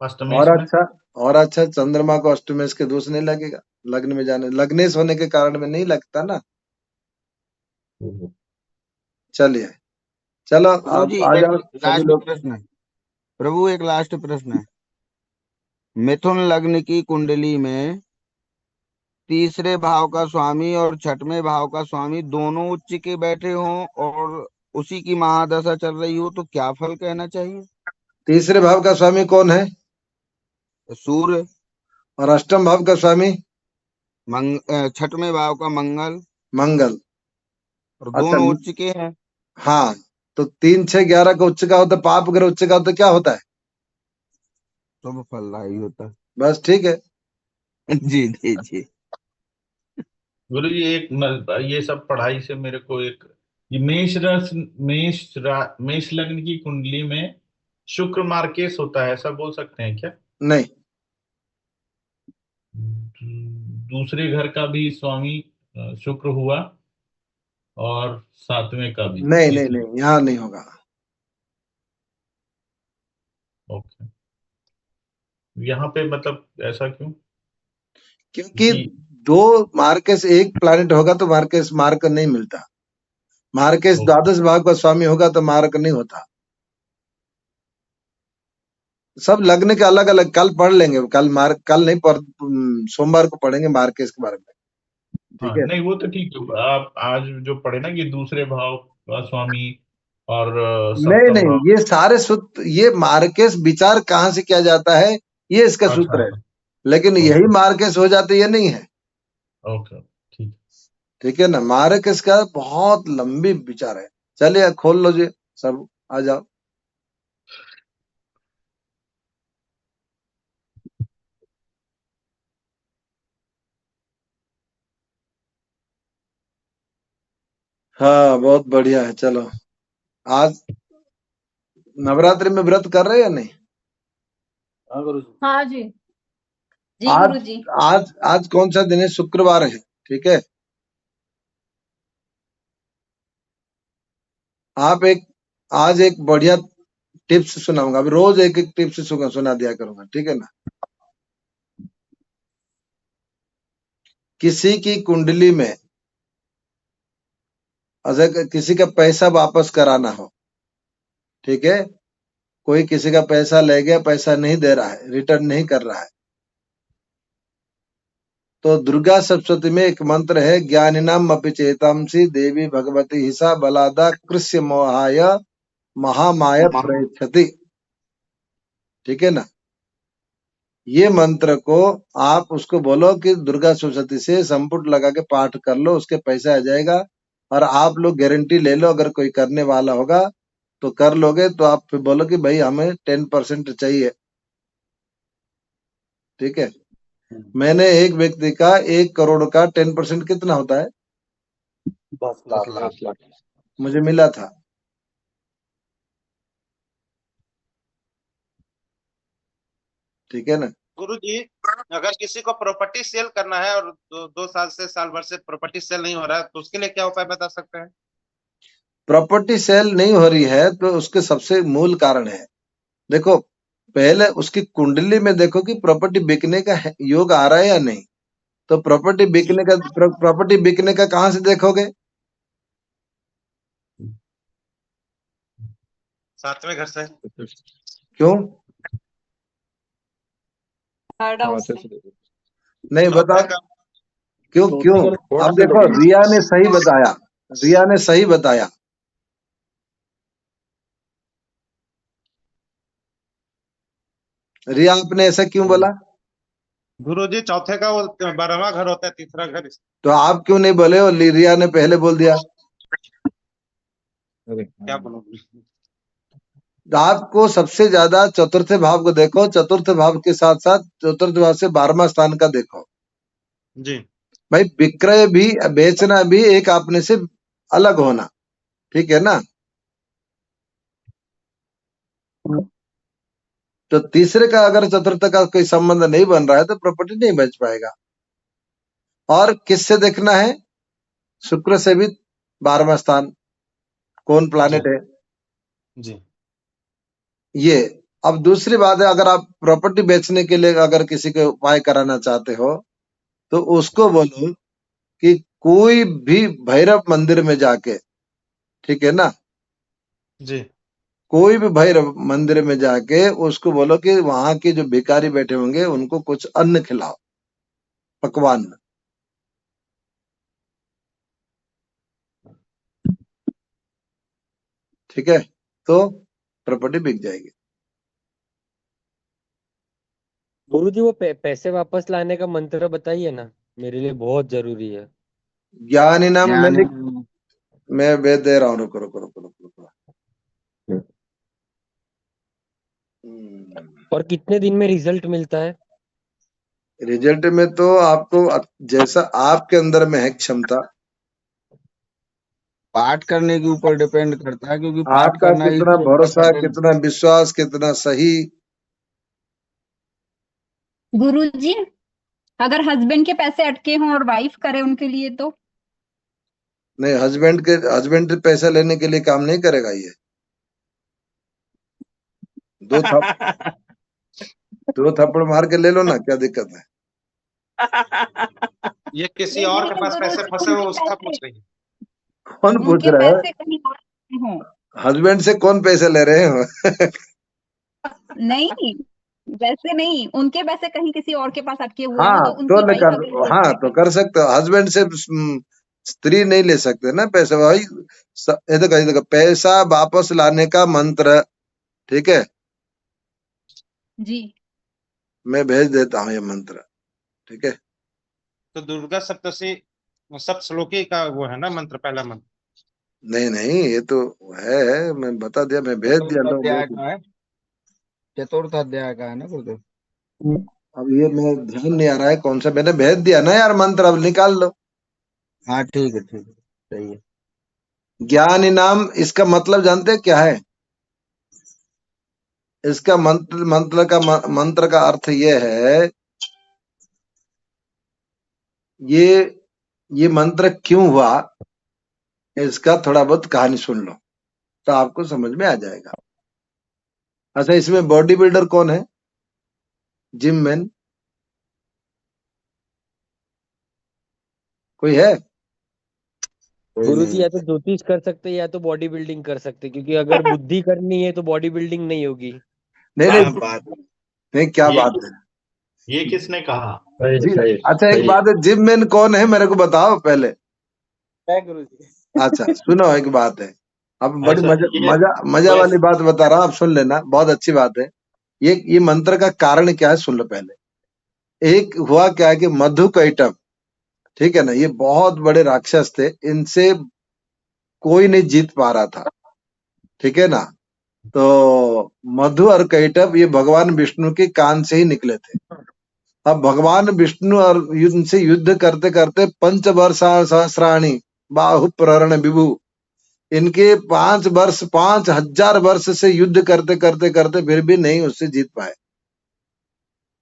अष्टमेश और में। अच्छा, और अच्छा, चंद्रमा को अष्टमेश के दोष नहीं लगेगा, लग्न में जाने, लग्नेश होने के कारण में नहीं लगता ना। चलिए, चलो आप गुरुजी आ एक जाओ सभी लास्ट लोग। प्रश्न है प्रभु, एक लास्ट प्रश्न है। मिथुन लग्न की कुंडली में तीसरे भाव का स्वामी और छठवें भाव का स्वामी दोनों उच्च के बैठे हों और उसी की महादशा चल रही हो तो क्या फल कहना चाहिए? तीसरे भाव का स्वामी कौन है? सूर्य। और अष्टम भाव का स्वामी? छठवें भाव का मंगल। मंगल। और अच्छा, दोनों उच्च के हैं। हाँ, तो 3, 6, 11 का उच्च का होता है, पाप ग्रह उच्च का होता है, क्या होता है? शुभ फलदायी होता है। बस ठीक है। जी जी जी। गुरुजी ये सब पढ़ाई से मेरे को एक, ये मेष लग्न की कुंडली में शुक्र मार्केश होता है, ऐसा बोल सकते हैं क्या? नहीं, दूसरे घर का भी स्वामी शुक्र हुआ और सातवें का भी, नहीं, नहीं, तीसरे। नहीं, यहाँ नहीं होगा। ओके, यहाँ पे मतलब ऐसा क्यों? क्योंकि कि 2 मार्केश, एक प्लैनेट होगा तो मार्केश मार्क नहीं मिलता। मार्केश द्वादश भाव का स्वामी होगा तो मार्क नहीं होता। सब लग्न के अलग अलग, कल पढ़ लेंगे, कल नहीं सोमवार को पढ़ेंगे मार्केश के बारे में, ठीक है? नहीं वो तो ठीक है, आप आज जो पढ़े ना कि दूसरे भाव का स्वामी और नहीं, सप्तम नहीं, भाव। ये सारे सूत्र, ये मार्केश विचार कहाँ से किया जाता है, ये इसका सूत्र है, लेकिन यही मार्केश हो जाते ये नहीं है। ओके, ठीक, ठीक है ना? मार्केश का बहुत लंबी विचार है। चलिए खोल लो जी, सब आ जाओ। हाँ, बहुत बढ़िया है। चलो, आज नवरात्रि में व्रत कर रहे हैं या नहीं? हाँ गुरुजी। हाँ जी। जी आज गुरुजी। आज कौन सा दिन है? शुक्रवार है, ठीक है? आप आज एक बढ़िया टिप्स सुनाऊंगा, अभी रोज एक एक टिप्स सुना दिया करूंगा, ठीक है ना? किसी की कुंडली में अगर किसी का पैसा वापस कराना हो, ठीक है, कोई किसी का पैसा ले गया, पैसा नहीं दे रहा है, रिटर्न नहीं कर रहा है, तो दुर्गा सप्तशती में एक मंत्र है, ज्ञानिनाम अपि चेतांसी देवी भगवती हिसा बलादा कृष्य मोहाय महामाय प्रेक्षति, ठीक है ना? ये मंत्र को आप उसको बोलो कि दुर्गा सप्तशती से संपुट लगा के पाठ कर लो, उसके पैसा आ जाएगा। और आप लोग गारंटी ले लो, अगर कोई करने वाला होगा तो कर लोगे, तो आप फिर बोलो कि भाई हमें 10% चाहिए, ठीक है? मैंने एक व्यक्ति का 1 करोड़ का 10% कितना होता है? 10 लाख 10 लाख। मुझे मिला था। ठीक है ना? गुरुजी, अगर किसी को प्रॉपर्टी सेल करना है और 2 साल से साल भर से प्रॉपर्टी सेल नहीं हो रहा है, तो उसके लिए क्या उपाय बता सकते हैं? प्रॉपर्टी सेल नहीं हो रही है तो उसके सबसे मूल कारण है, देखो पहले उसकी कुंडली में देखो कि प्रॉपर्टी बिकने का योग आ रहा है या नहीं। तो प्रॉपर्टी बिकने का कहां से देखोगे? 7वें घर से। क्यों? थर्ड हाउस से। नहीं बता, क्यों क्यों? अब देखो रिया ने सही बताया, रिया ने सही बताया। रिया आपने ऐसा क्यों बोला? गुरुजी, चौथे का वो 12वां घर होता है, तीसरा घर। तो आप क्यों नहीं बोले? और रिया ने पहले बोल दिया। क्या बोलूं? आपको सबसे ज्यादा चतुर्थ भाव को देखो, चतुर्थ भाव के साथ साथ चतुर्थ भाव से 12वां स्थान का देखो जी। भाई। विक्रय भी, बेचना भी एक अपने से अलग होना, ठीक है ना? तो तीसरे का अगर चतुर्थ का कोई संबंध नहीं बन रहा है तो प्रॉपर्टी नहीं बेच पाएगा। और किससे देखना है? शुक्र से भी 12वां स्थान कौन प्लानेट है जी। ये। अब दूसरी बात है, अगर आप प्रॉपर्टी बेचने के लिए अगर किसी को उपाय कराना चाहते हो तो उसको बोलो कि कोई भी भैरव मंदिर में जाके, ठीक है ना, जी। कोई भी भैरव मंदिर में जाके उसको बोलो कि वहां के जो भिखारी बैठे होंगे उनको कुछ अन्न खिलाओ, पकवान। ठीक है, तो प्रॉपर्टी बिक जाएगी। गुरुजी वो पैसे वापस लाने का मंत्र बताइए ना, मेरे लिए बहुत जरूरी है। ज्ञानी नाम ज्ञानी मैं वेद दे रहा हूँ, रुको रुको रुको रुको रुको। और कितने दिन में रिजल्ट मिलता है? रिजल्ट में तो आपको जैसा आपके अंदर में है क्षमता, पाठ करने के ऊपर डिपेंड करता है, क्योंकि पाठ आपका करना कितना ही भरोसा, कितना विश्वास, कितना सही। गुरुजी, अगर हस्बैंड के पैसे अटके हों और वाइफ करे उनके लिए तो? नहीं, हस्बैंड पैसा लेने के लिए काम नहीं करेगा ये। दो थप्पड़ मार के ले लो ना, क्या दिक्कत है? ये किसी और के पास पैसे फंसे हो उसका पूछ रही है। कौन पूछ उनके रहा है? पैसे कहीं और हों। हस्बैंड से कौन पैसे ले रहे हो? नहीं, वैसे नहीं, उनके पैसे कहीं किसी और के पास अटके हुए हाँ हो तो तो उनकी वाइफ अगर हाँ तो कर सकते हो। हस्बैंड से स्त्री नहीं ले सकते ना पैसे भाई। ये देखो पैसा वापस लाने का मंत्र, ठीक है, जी। मैं भेज देता हूँ ये मंत्र, ठीक है। तो दुर्गा सप्तशती सप्तश्लोकी का वो है ना मंत्र, पहला मंत्र? नहीं नहीं, ये तो है, मैं बता दिया, मैं भेज दिया चतुर्थ लोग। अध्याय का है, चतुर्थ अध्याय का है ना गुरुदेव। अब ये मैं ध्यान नहीं आ रहा है कौन सा, मैंने भेज दिया ना यार मंत्र, अब निकाल लो। हाँ ठीक है सही है। ज्ञान नाम, इसका मतलब जानते हैं क्या है? इसका मंत्र का अर्थ ये है, ये मंत्र क्यों हुआ, इसका थोड़ा बहुत कहानी सुन लो तो आपको समझ में आ जाएगा। अच्छा, इसमें बॉडी बिल्डर कौन है? जिम मैन कोई है? गुरुजी या तो ज्योतिष कर सकते हैं या तो बॉडी बिल्डिंग कर सकते हैं, क्योंकि अगर बुद्धि करनी है तो बॉडी बिल्डिंग नहीं होगी। नहीं क्या नहीं बात है? नहीं, क्या ये बात है ये किसने कहा? जी। अच्छा एक बात है, जिम मैन कौन है मेरे को बताओ पहले। है गुरुजी। अच्छा सुनो, एक बात है, अब बड़ी अच्छा, मजा वाली बात बता रहा हूँ, आप सुन लेना, बहुत अच्छी बात है। ये मंत्र का कारण क्या है सुन लो पहले। एक हुआ क्या है कि मधु कैटभ, ठीक है ना, ये बहुत बड़े राक्षस थे, इनसे कोई नहीं जीत पा रहा था, ठीक है ना। तो मधु और कैटभ ये भगवान विष्णु के कान से ही निकले थे, अब भगवान विष्णु और उनसे युद्ध करते करते 5 वर्ष सहस्राणी बाहु प्रहरण विभु, इनके 5,000 वर्ष से युद्ध करते करते करते फिर भी नहीं उससे जीत पाए।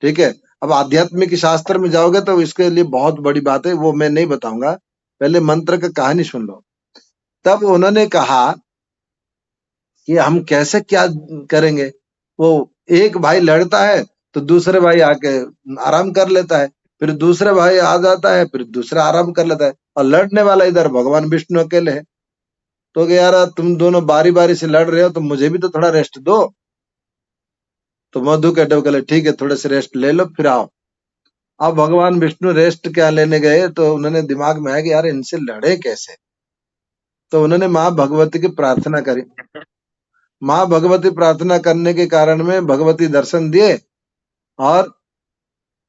ठीक है, अब आध्यात्मिक शास्त्र में जाओगे तो इसके लिए बहुत बड़ी बात है, वो मैं नहीं बताऊंगा, पहले मंत्र का कहानी सुन लो। तब उन्होंने कहा कि हम कैसे क्या करेंगे। वो एक भाई लड़ता है तो दूसरे भाई आके आराम कर लेता है, फिर दूसरे भाई आ जाता है, फिर दूसरा आराम कर लेता है, और लड़ने वाला इधर भगवान विष्णु अकेले है। तो यार तुम दोनों बारी बारी से लड़ रहे हो तो मुझे भी तो थोड़ा रेस्ट दो। तो मधु कहते ठीक है, थोड़े से रेस्ट ले लो फिर आओ। अब भगवान विष्णु रेस्ट क्या लेने गए तो उन्होंने दिमाग में आया कि यार इनसे लड़े कैसे। तो उन्होंने माँ भगवती की प्रार्थना करी। माँ भगवती प्रार्थना करने के कारण में भगवती दर्शन दिए, और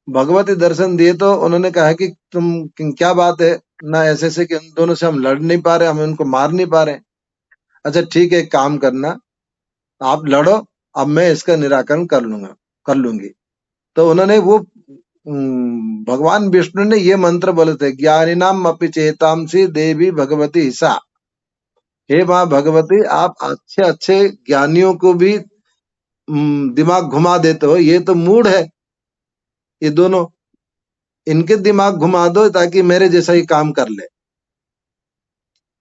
भगवती दर्शन दिए तो उन्होंने कहा कि तुम क्या बात है ना, ऐसे से कि उन दोनों से हम लड़ नहीं पा रहे, हम उनको मार नहीं पा रहे। अच्छा ठीक है, एक काम करना, आप लड़ो, अब मैं इसका निराकरण कर लूंगी। तो उन्होंने वो भगवान विष्णु ने ये मंत्र बोले थे, ज्ञानिनाम अपि चेतांसी देवी भगवती ईसा। हे माँ भगवती, आप अच्छे अच्छे ज्ञानियों को भी दिमाग घुमा देते हो, ये तो मूड है, ये दोनों, इनके दिमाग घुमा दो ताकि मेरे जैसा ही काम कर ले।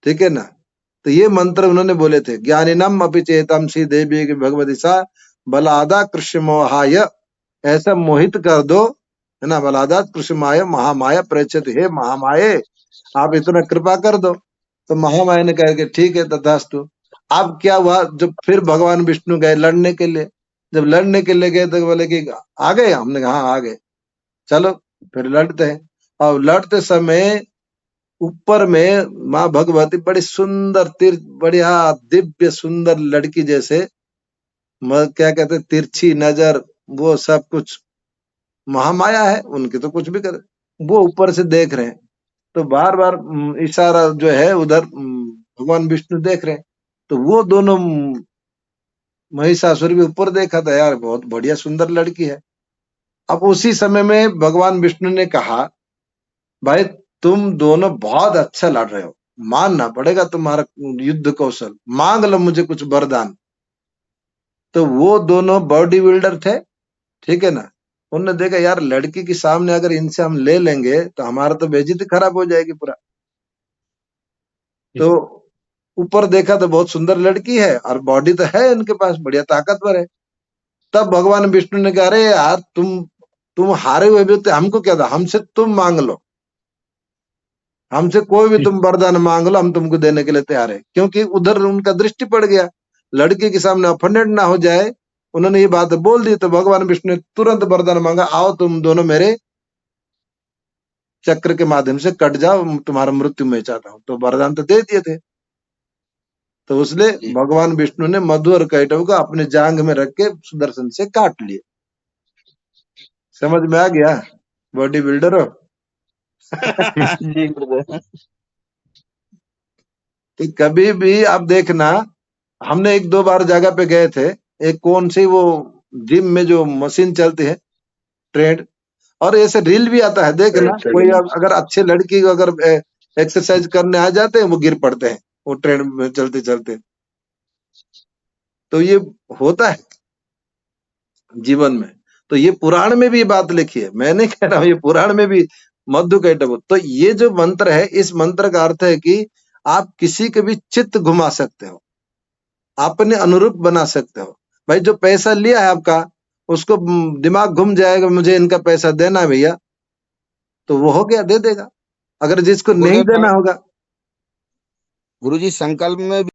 ठीक है ना। तो ये मंत्र उन्होंने बोले थे, ज्ञानिनम अपि चेतांसी देवी भगवती सा बलादा कृष्ण मोहाय, ऐसा मोहित कर दो, है ना, बलादा कृष्ण माया महामाया प्रेक्षित, हे महामाये आप इतना कृपा कर दो। तो महामाया ने कहा कि ठीक है तथास्तु। अब क्या हुआ, जब फिर भगवान विष्णु गए लड़ने के लिए, जब लड़ने के लिए गए तो बोले कि आ गए, हमने कहा हाँ आ गए, चलो फिर लड़ते हैं। और लड़ते समय ऊपर में माँ भगवती बड़ी सुंदर बढ़िया दिव्य सुंदर लड़की जैसे, क्या कहते तिरछी नजर, वो सब कुछ महामाया है उनकी, तो कुछ भी करे, वो ऊपर से देख रहे हैं। तो बार बार इशारा जो है उधर भगवान विष्णु देख रहे हैं। तो वो दोनों महिषासुर भी ऊपर देखा था, यार बहुत बढ़िया सुंदर लड़की है। अब उसी समय में भगवान विष्णु ने कहा, भाई तुम दोनों बहुत अच्छा लड़ रहे हो, मानना पड़ेगा तुम्हारा युद्ध कौशल, मांग लो मुझे कुछ वरदान। तो वो दोनों बॉडी बिल्डर थे, ठीक है ना। उन्होंने देखा यार लड़की के सामने अगर इनसे हम ले लेंगे तो हमारा तो बेइज्जती खराब हो जाएगी पूरा। तो ऊपर देखा तो बहुत सुंदर लड़की है और बॉडी तो है इनके पास, बढ़िया ताकतवर है। तब भगवान विष्णु ने कहा, अरे यार तुम हारे हुए भी होते, हमको क्या था, हमसे तुम मांग लो, हमसे कोई भी तुम वरदान मांग लो, हम तुमको देने के लिए तैयार है। क्योंकि उधर उनका दृष्टि पड़ गया, लड़के के सामने ऑफेंडेड ना हो जाए, उन्होंने ये बात बोल दी। तो भगवान विष्णु ने तुरंत वरदान मांगा, आओ तुम दोनों मेरे चक्र के माध्यम से कट जाओ, तुम्हारा मृत्यु मैं चाहता हूं। तो वरदान तो दे दिए थे। तो उसने भगवान विष्णु ने मधु और कैटव को अपने जांग में रख के सुदर्शन से काट लिए। समझ में आ गया बॉडी बिल्डर हो? तो कभी भी आप देखना, हमने 1-2 बार जगह पे गए थे, एक कौन सी वो जिम में जो मशीन चलती है ट्रेड, और ऐसे रील भी आता है, देखना कोई अगर अच्छे लड़की को अगर एक्सरसाइज करने आ जाते हैं वो गिर पड़ते हैं वो ट्रेड में चलते चलते। तो ये होता है जीवन में। तो ये पुराण में भी बात लिखी है, मैं नहीं कह रहा हूं, ये पुराण में भी मधु कैटव। तो ये जो मंत्र है, इस मंत्र का अर्थ है कि आप किसी के भी चित्त घुमा सकते हो, अपने अनुरूप बना सकते हो। भाई जो पैसा लिया है आपका, उसको दिमाग घूम जाएगा मुझे इनका पैसा देना है भैया, तो वो हो गया, दे देगा। अगर जिसको नहीं देना होगा, गुरुजी संकल्प में